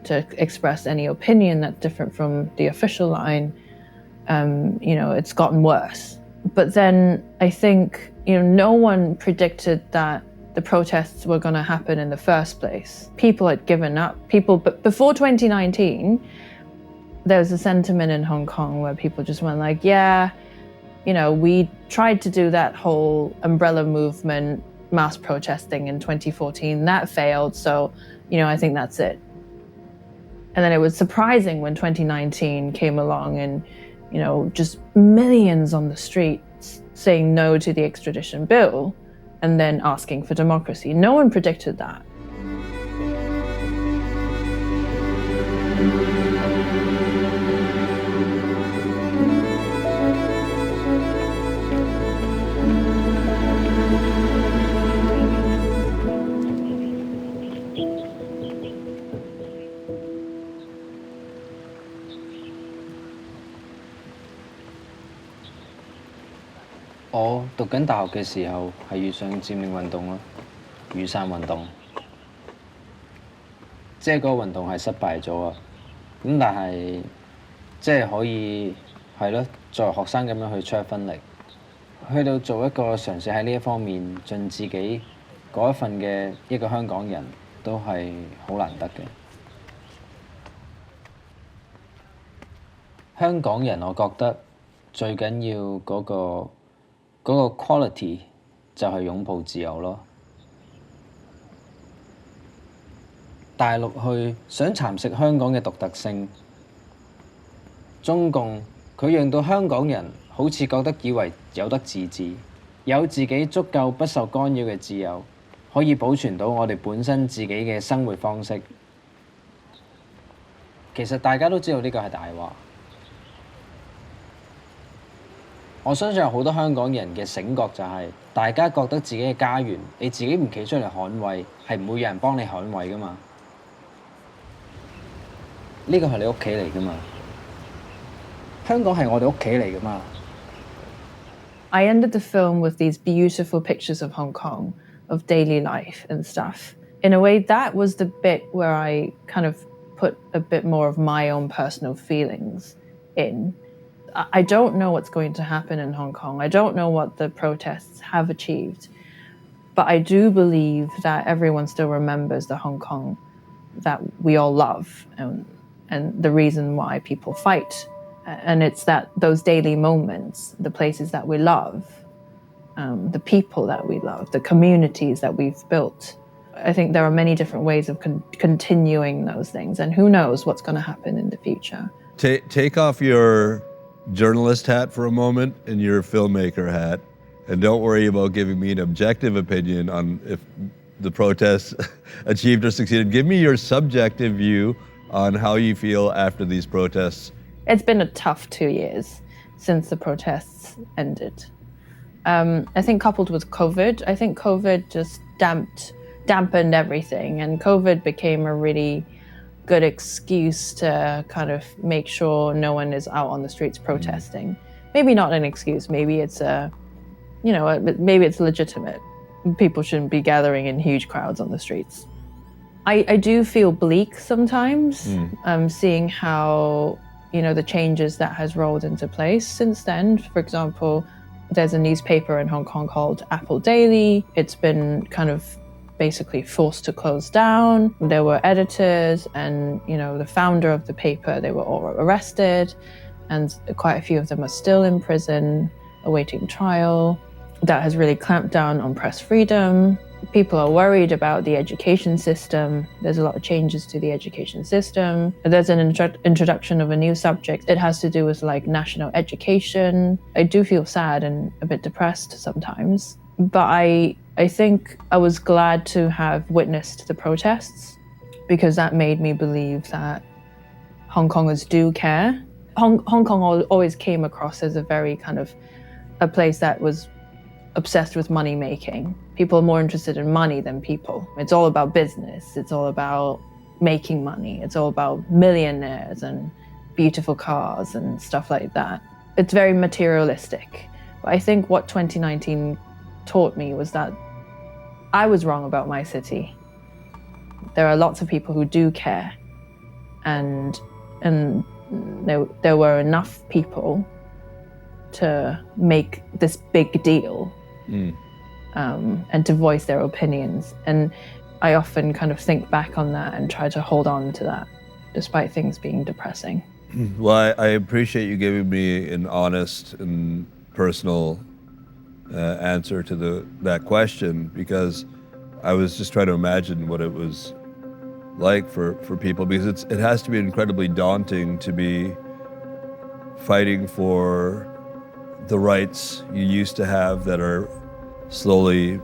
[SPEAKER 9] to express any opinion that's different from the official line. It's gotten worse. But then I think, no one predicted that the protests were going to happen in the first place. People had given up. But before 2019, there was a sentiment in Hong Kong where people just went like, yeah, we tried to do that whole umbrella movement, mass protesting in 2014. That failed. So, I think that's it. And then it was surprising when 2019 came along and, just millions on the streets saying no to the extradition bill. and then asking for democracy. No one predicted that.
[SPEAKER 5] 我讀緊大學嘅時候係遇上佔領運動咯，雨傘運動，即係嗰個運動係失敗咗啊！咁但係即係可以係咯，作為學生咁樣去出一分力，去到做一個嘗試喺呢一方面盡自己嗰一份嘅一個香港人，都係好難得嘅。香港人我覺得最緊要嗰個 quality 就係擁抱自由咯。大陸去想蠶食香港嘅獨特性，中共佢讓到香港人好似覺得以為有得自治，有自己足夠不受干擾嘅自由，可以保存到我哋本身自己嘅生活方式。其實大家都知道呢個係大話。我相信有好多香港人嘅醒覺就係，大家覺得自己嘅家園，你自己唔企出嚟捍衛，係唔會有人幫你捍衛噶嘛。呢個係你屋企嚟噶嘛，香港係我哋屋企嚟噶嘛。
[SPEAKER 9] I ended the film with these beautiful pictures of Hong Kong, of daily life and stuff. In a way, that was the bit where I kind of put a bit more of my own personal feelings in. I don't know what's going to happen in Hong Kong. I don't know what the protests have achieved. But I do believe that everyone still remembers the Hong Kong that we all love and the reason why people fight. And it's that those daily moments, the places that we love, the people that we love, the communities that we've built. I think there are many different ways of continuing those things. And who knows what's going to happen in the future.
[SPEAKER 7] Take off your journalist hat for a moment and your filmmaker hat, and don't worry about giving me an objective opinion on if the protests achieved or succeeded. Give me your subjective view on how you feel after these protests.
[SPEAKER 9] It's been a tough 2 years since the protests ended. I think coupled with COVID, I think COVID just dampened everything, and COVID became a really good excuse to kind of make sure no one is out on the streets protesting. Maybe not an excuse, maybe it's maybe it's legitimate. People shouldn't be gathering in huge crowds on the streets. I do feel bleak sometimes, seeing how, the changes that has rolled into place since then. For example, there's a newspaper in Hong Kong called Apple Daily. It's been kind of basically forced to close down. There were editors and, the founder of the paper, they were all arrested, and quite a few of them are still in prison, awaiting trial. That has really clamped down on press freedom. People are worried about the education system. There's a lot of changes to the education system. There's an introduction of a new subject. It has to do with national education. I do feel sad and a bit depressed sometimes, but I think I was glad to have witnessed the protests, because that made me believe that Hong Kongers do care. Hong Kong always came across as a very kind of a place that was obsessed with money making. People are more interested in money than people. It's all about business. It's all about making money. It's all about millionaires and beautiful cars and stuff like that. It's very materialistic. But I think what 2019 taught me was that I was wrong about my city. There are lots of people who do care, and there were enough people to make this big deal and to voice their opinions. And I often kind of think back on that and try to hold on to that, despite things being depressing.
[SPEAKER 7] Well, I appreciate you giving me an honest and personal answer to that question, because I was just trying to imagine what it was like for people, because it has to be incredibly daunting to be fighting for the rights you used to have that are slowly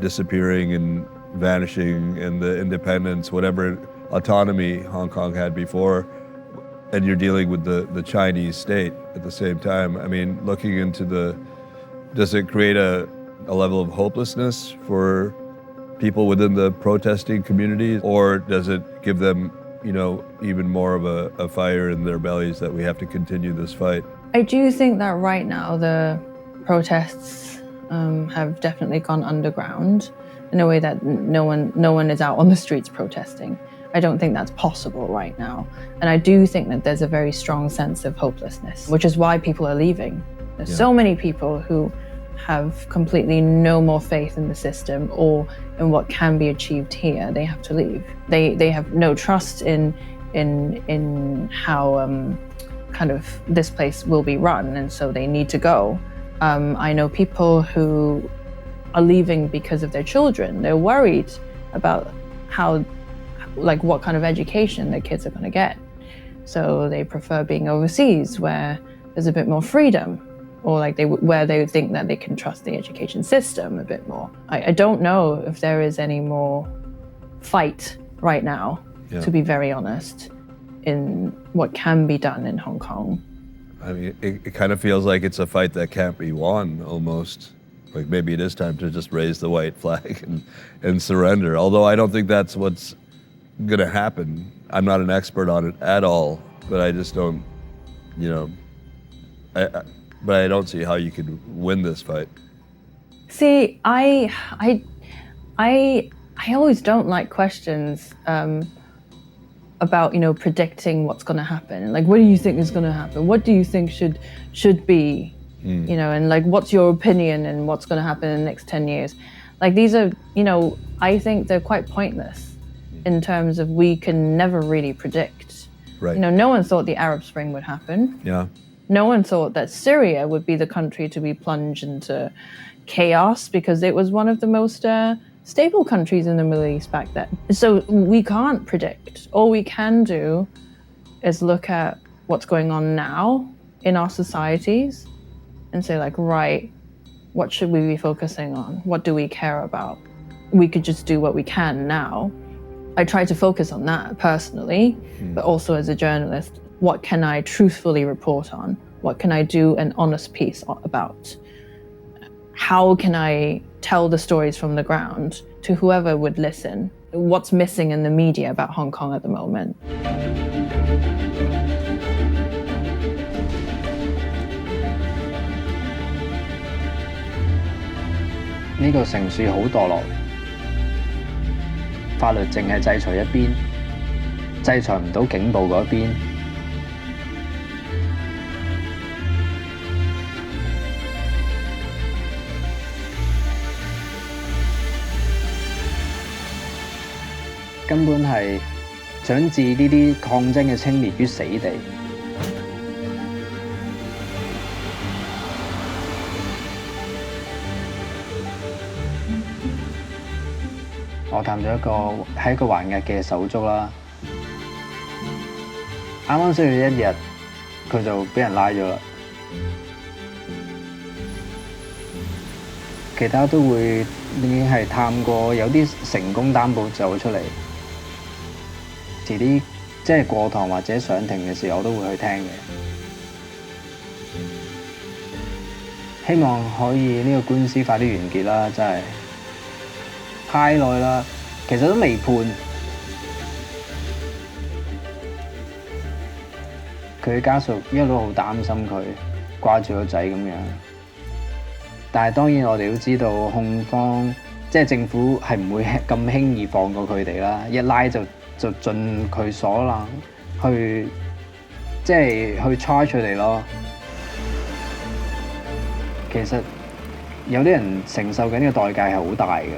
[SPEAKER 7] disappearing and vanishing, and the independence, whatever autonomy Hong Kong had before, and you're dealing with the Chinese state at the same time. I mean, looking into does it create a level of hopelessness for people within the protesting community, or does it give them, even more of a fire in their bellies that we have to continue this fight?
[SPEAKER 9] I do think that right now the protests have definitely gone underground in a way that no one is out on the streets protesting. I don't think that's possible right now. And I do think that there's a very strong sense of hopelessness, which is why people are leaving. There's so many people who have completely no more faith in the system or in what can be achieved here. They have to leave. They have no trust in how kind of this place will be run, and so they need to go. I know people who are leaving because of their children. They're worried about what kind of education their kids are going to get. So they prefer being overseas where there's a bit more freedom, or where they think that they can trust the education system a bit more. I don't know if there is any more fight right now, to be very honest, in what can be done in Hong Kong.
[SPEAKER 7] I mean, it kind of feels like it's a fight that can't be won, almost. Like maybe it is time to just raise the white flag and surrender. Although I don't think that's what's going to happen. I'm not an expert on it at all, but I just don't, but I don't see how you could win this fight.
[SPEAKER 9] See, I always don't like questions about predicting what's going to happen. Like, what do you think is going to happen? What do you think should be? And what's your opinion and what's going to happen in the next 10 years? Like, these are, I think they're quite pointless in terms of we can never really predict.
[SPEAKER 7] Right.
[SPEAKER 9] No one thought the Arab Spring would happen.
[SPEAKER 7] Yeah.
[SPEAKER 9] No one thought that Syria would be the country to be plunged into chaos because it was one of the most stable countries in the Middle East back then. So we can't predict. All we can do is look at what's going on now in our societies and say, right, what should we be focusing on? What do we care about? We could just do what we can now. I try to focus on that personally, but also as a journalist, what can I truthfully report on? What can I do an honest piece about? How can I tell the stories from the ground to whoever would listen? What's missing in the media about Hong Kong at the moment?
[SPEAKER 5] 呢個城市好墮落，法律淨係制裁一邊，制裁唔到警暴嗰邊。根本係想置呢啲抗爭嘅青年於死地。我探咗一個還押嘅手足啦，啱啱需要1日，佢就俾人拉咗啦。其他都會已經係探過，有啲成功擔保走出嚟。遲啲即係過堂或者上庭嘅時候，我都會去聽嘅。希望可以呢個官司快啲完結啦，真係太耐啦，其實都未判。佢家屬一路好擔心佢，掛住個仔咁樣。但係當然我哋都知道控方即係政府係唔會咁輕易放過佢哋啦，一拉就盡佢所能去即係去 charge 佢哋咯。其實有啲人承受緊嘅代價係好大嘅，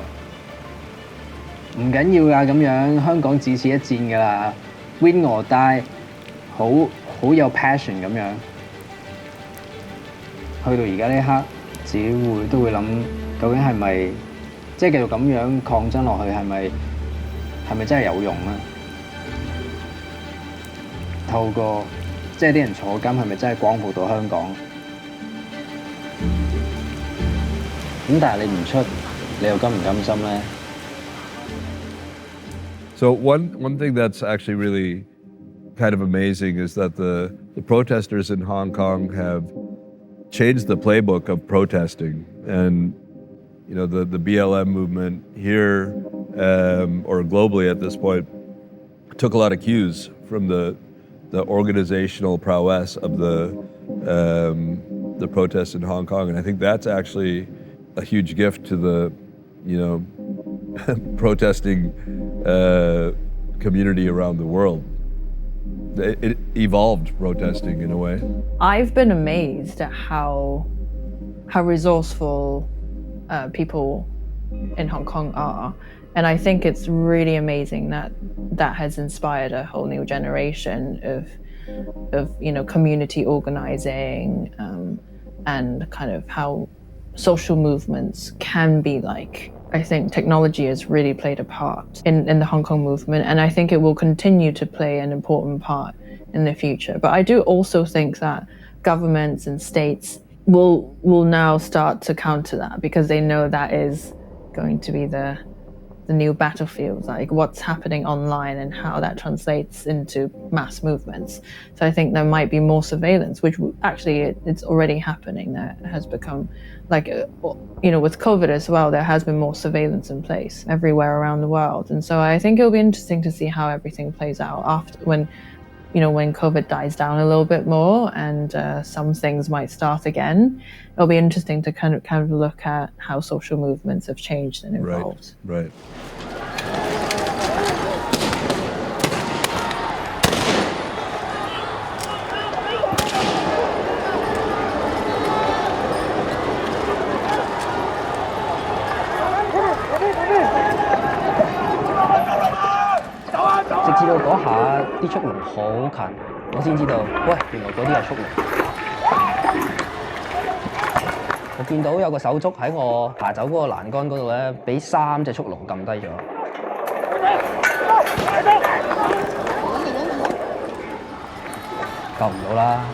[SPEAKER 5] 唔緊要㗎咁樣，香港只此一戰㗎啦 ，win or die， 好有 passion 咁樣。去到而家呢一刻，自己都會諗，究竟係咪即係繼續咁樣抗爭落去，係咪真係有用咧？透過即係啲人坐監，係咪真係光復到香港？咁但係你唔出，你又甘唔甘心呢？
[SPEAKER 7] So one thing that's actually really kind of amazing is that the protesters in Hong Kong have changed the playbook of protesting, and you know the BLM movement here or globally at this point took a lot of cues from the organizational prowess of the protests in Hong Kong, and I think that's actually a huge gift to the protesting community around the world. It evolved protesting in a way.
[SPEAKER 9] I've been amazed at how resourceful people in Hong Kong are, and I think it's really amazing that has inspired a whole new generation of community organizing and kind of how social movements can be like. I think technology has really played a part in the Hong Kong movement, and I think it will continue to play an important part in the future. But I do also think that governments and states will now start to counter that, because they know that is going to be the new battlefield, like what's happening online and how that translates into mass movements. So I think there might be more surveillance, which actually it's already happening. There has become with COVID as well, there has been more surveillance in place everywhere around the world. And so I think it'll be interesting to see how everything plays out after when COVID dies down a little bit more and some things might start again. It'll be interesting to kind of look at how social movements have changed and evolved.
[SPEAKER 7] Right.
[SPEAKER 2] 直至到嗰下啲速龍好近，我先知道，喂，原來嗰啲係速龍。我見到有個手足喺我爬走嗰個欄杆嗰度咧，俾3隻速龍撳低咗。救唔到啦！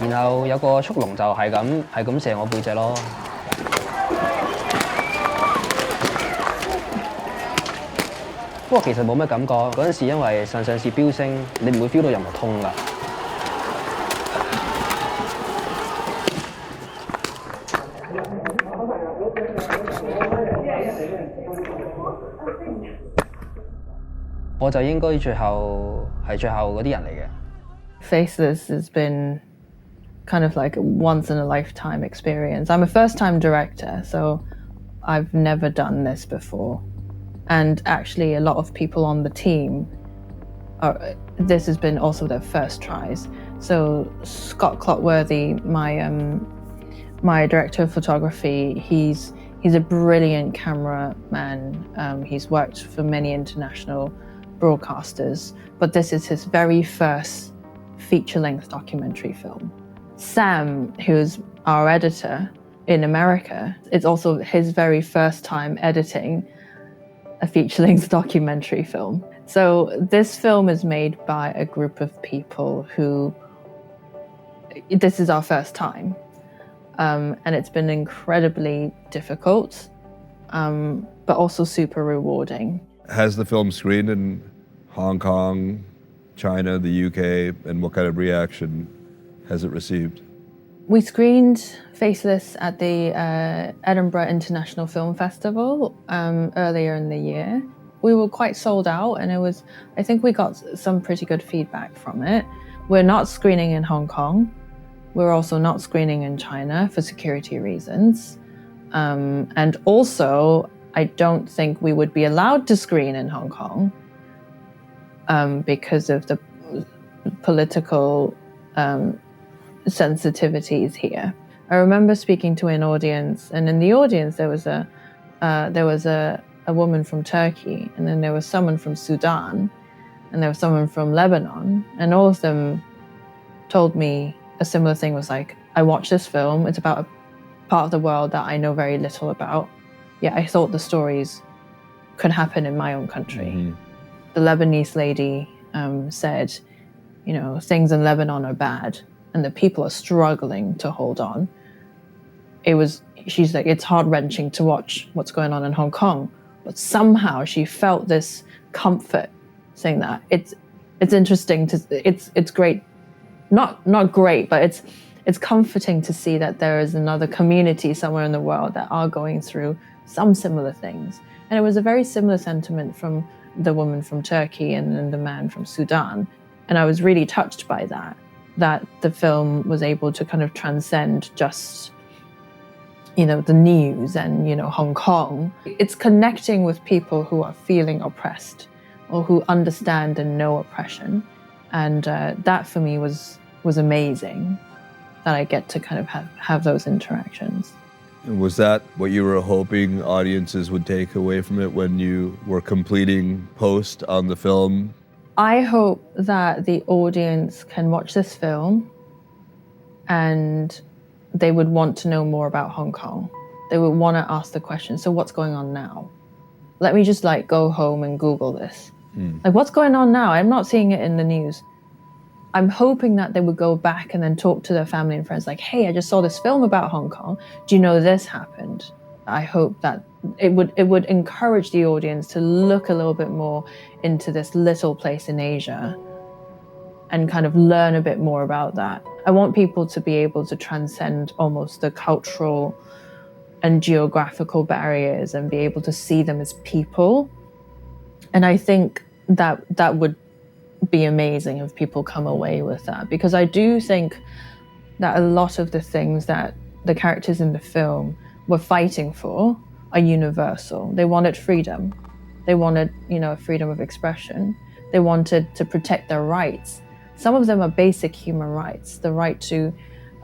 [SPEAKER 2] 然後有個速龍就係咁射我背脊咯。不過其實冇乜感覺，嗰陣時因為腎上腺飆升，你唔會 feel 到任何痛㗎。我就應該最後嗰啲人嚟嘅。
[SPEAKER 9] Faceless has been kind of like a once-in-a-lifetime experience. I'm a first-time director, so I've never done this before. And actually, a lot of people on the team, this has been also their first tries. So Scott Clotworthy, my director of photography, he's a brilliant cameraman. He's worked for many international broadcasters, but this is his very first feature-length documentary film. Sam, who's our editor in America, it's also his very first time editing a feature-length documentary film. So this film is made by a group of people who, this is our first time. And it's been incredibly difficult, but also super rewarding.
[SPEAKER 7] Has the film screened in Hong Kong, China, the UK, and what kind of reaction has it received?
[SPEAKER 9] We screened Faceless at the Edinburgh International Film Festival earlier in the year. We were quite sold out, and I think we got some pretty good feedback from it. We're not screening in Hong Kong. We're also not screening in China for security reasons. And also, I don't think we would be allowed to screen in Hong Kong because of the political sensitivities here. I remember speaking to an audience, and in the audience there was a woman from Turkey, and then there was someone from Sudan, and there was someone from Lebanon, and all of them told me a similar thing. Was like, I watched this film, it's about a part of the world that I know very little about, yet I thought the stories could happen in my own country. Mm-hmm. The Lebanese lady said, things in Lebanon are bad and the people are struggling to hold on. She's like, it's heart-wrenching to watch what's going on in Hong Kong, but somehow she felt this comfort saying that. It's interesting it's great, not great, but it's comforting to see that there is another community somewhere in the world that are going through some similar things. And it was a very similar sentiment from the woman from Turkey and the man from Sudan. And I was really touched by that the film was able to kind of transcend just the news and, Hong Kong. It's connecting with people who are feeling oppressed or who understand and know oppression. And that for me was amazing, that I get to kind of have those interactions.
[SPEAKER 7] And was that what you were hoping audiences would take away from it when you were completing post on the film?
[SPEAKER 9] I hope that the audience can watch this film and they would want to know more about Hong Kong. They would want to ask the question, so what's going on now? Let me just go home and Google this. What's going on now? I'm not seeing it in the news. I'm hoping that they would go back and then talk to their family and friends hey, I just saw this film about Hong Kong. Do you know this happened? I hope that it would encourage the audience to look a little bit more into this little place in Asia and kind of learn a bit more about that. I want people to be able to transcend almost the cultural and geographical barriers and be able to see them as people. And I think that would be amazing if people come away with that, because I do think that a lot of the things that the characters in the film were fighting for are universal. They wanted freedom. They wanted, freedom of expression. They wanted to protect their rights. Some of them are basic human rights, the right to,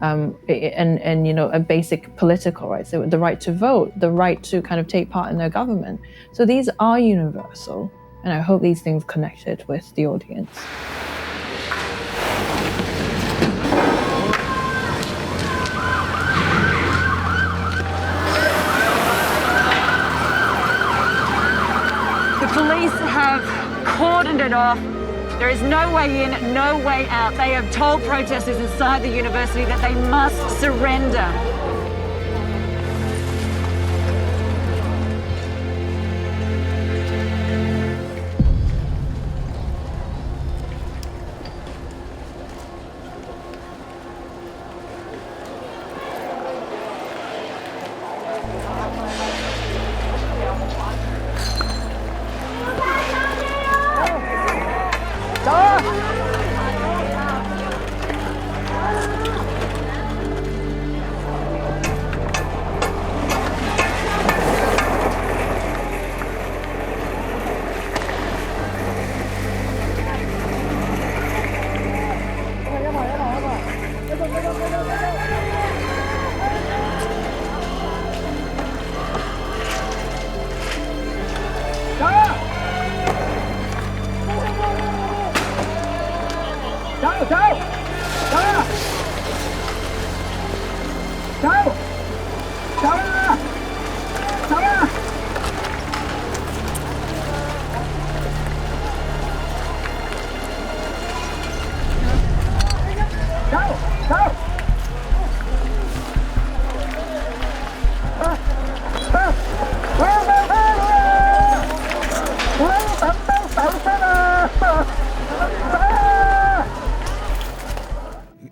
[SPEAKER 9] a basic political rights, the right to vote, the right to kind of take part in their government. So these are universal, and I hope these things connected with the audience.
[SPEAKER 6] The police have cordoned it off. There is no way in, no way out. They have told protesters inside the university that they must surrender.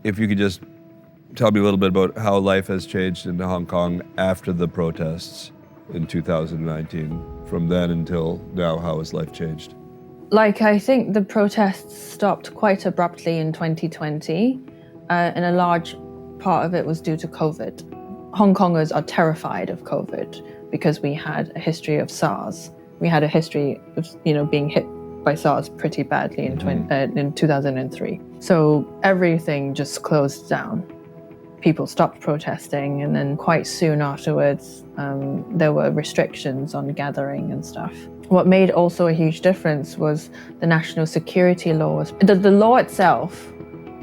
[SPEAKER 7] If you could just tell me a little bit about how life has changed in Hong Kong after the protests in 2019. From then until now, how has life changed?
[SPEAKER 9] I think the protests stopped quite abruptly in 2020, and a large part of it was due to COVID. Hong Kongers are terrified of COVID because we had a history of SARS. We had a history of, being hit by SARS pretty badly in 2003. So everything just closed down. People stopped protesting, and then quite soon afterwards, there were restrictions on gathering and stuff. What made also a huge difference was the national security laws. The law itself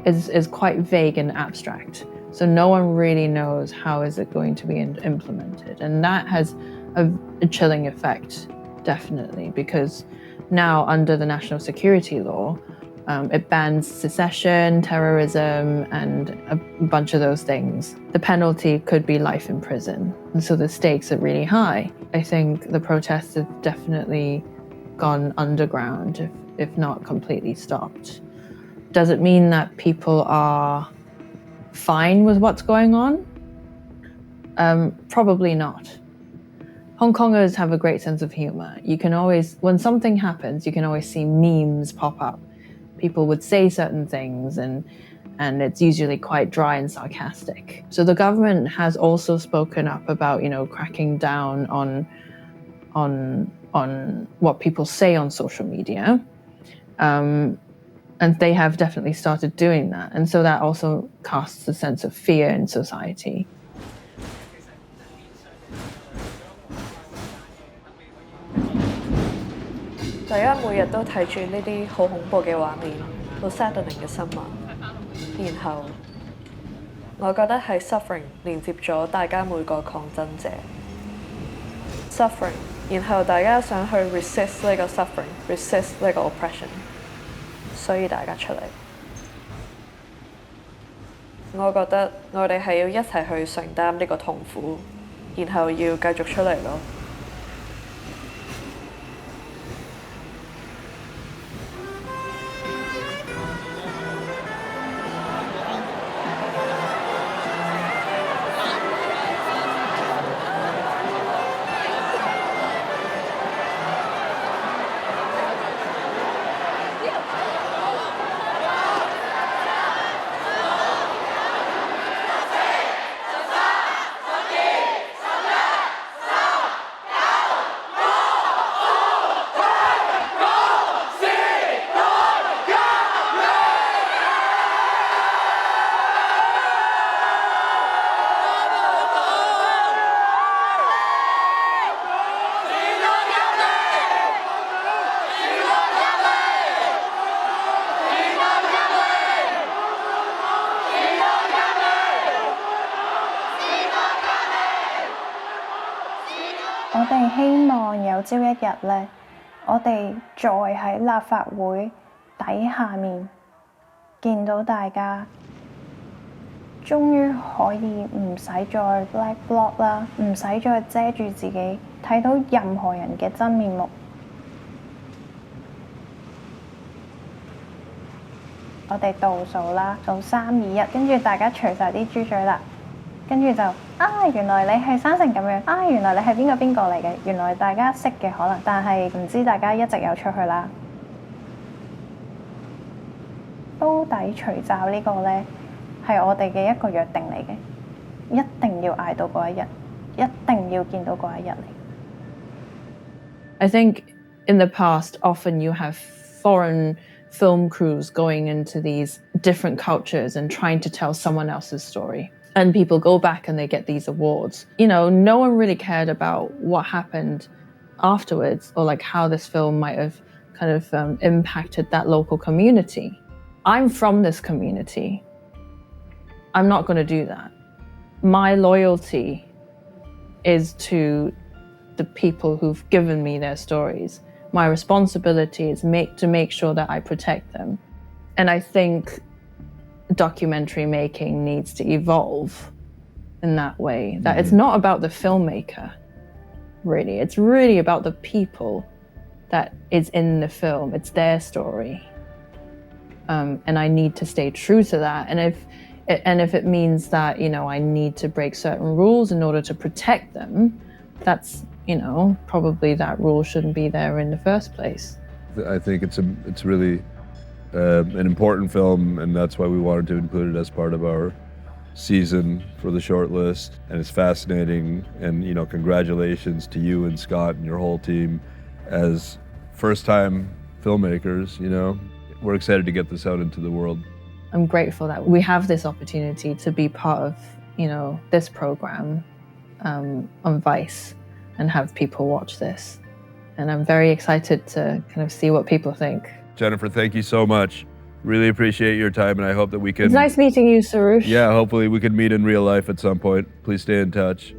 [SPEAKER 9] is quite vague and abstract, so no one really knows how is it going to be implemented. And that has a chilling effect, definitely, because now under the national security law, It bans secession, terrorism, and a bunch of those things. The penalty could be life in prison, and so the stakes are really high. I think the protests have definitely gone underground, if not completely stopped. Does it mean that people are fine with what's going on? Probably not. Hong Kongers have a great sense of humor. You can always, when something happens, you can always see memes pop up. People would say certain things and it's usually quite dry and sarcastic. So the government has also spoken up about, cracking down on what people say on social media. And they have definitely started doing that. And so that also casts a sense of fear in society.
[SPEAKER 4] 大家每日都睇住呢啲好恐怖嘅畫面，好 saddening 嘅新聞，然後我覺得係 suffering 連接咗大家每個抗爭者 suffering， 然後大家想去 resist 呢個 suffering，resist 呢個 oppression， 所以大家出嚟。我覺得我哋係要一齊去承擔呢個痛苦，然後要繼續出嚟咯。
[SPEAKER 12] 我哋希望有朝一日咧，我哋再喺立法會底下面見到大家，終於可以唔使再 black block 啦，唔使再遮住自己，睇到任何人嘅真面目。我哋倒數啦，數3、2、1，跟住大家除晒啲豬嘴啦。跟住就原來你係生成咁樣，原來你係邊個嚟嘅，原來大家識嘅可能，但係唔知大家一直有出去啦。煲底除罩呢個呢，係我哋嘅一個約定嚟嘅，一定要捱到嗰一日，一定要見到嗰一日嚟。
[SPEAKER 9] I think in the past, often you have foreign film crews going into these different cultures and trying to tell someone else's story. And people go back and they get these awards. No one really cared about what happened afterwards or like how this film might have kind of impacted that local community. I'm from this community. I'm not going to do that. My loyalty is to the people who've given me their stories. My responsibility is to make sure that I protect them. And I think documentary making needs to evolve in that way, that it's not about the filmmaker, really. It's really about the people that is in the film. It's their story. And I need to stay true to that. And if it means that, I need to break certain rules in order to protect them, that's, probably that rule shouldn't be there in the first place.
[SPEAKER 7] I think it's really an important film, and that's why we wanted to include it as part of our season for the shortlist. And it's fascinating, and congratulations to you and Scott and your whole team as first-time filmmakers. We're excited to get this out into the world.
[SPEAKER 9] I'm grateful that we have this opportunity to be part of, this program on Vice and have people watch this. And I'm very excited to kind of see what people think.
[SPEAKER 7] Jennifer, thank you so much. Really appreciate your time, and I hope that we can...
[SPEAKER 9] It's nice meeting you, Sarush.
[SPEAKER 7] Yeah, hopefully we can meet in real life at some point. Please stay in touch.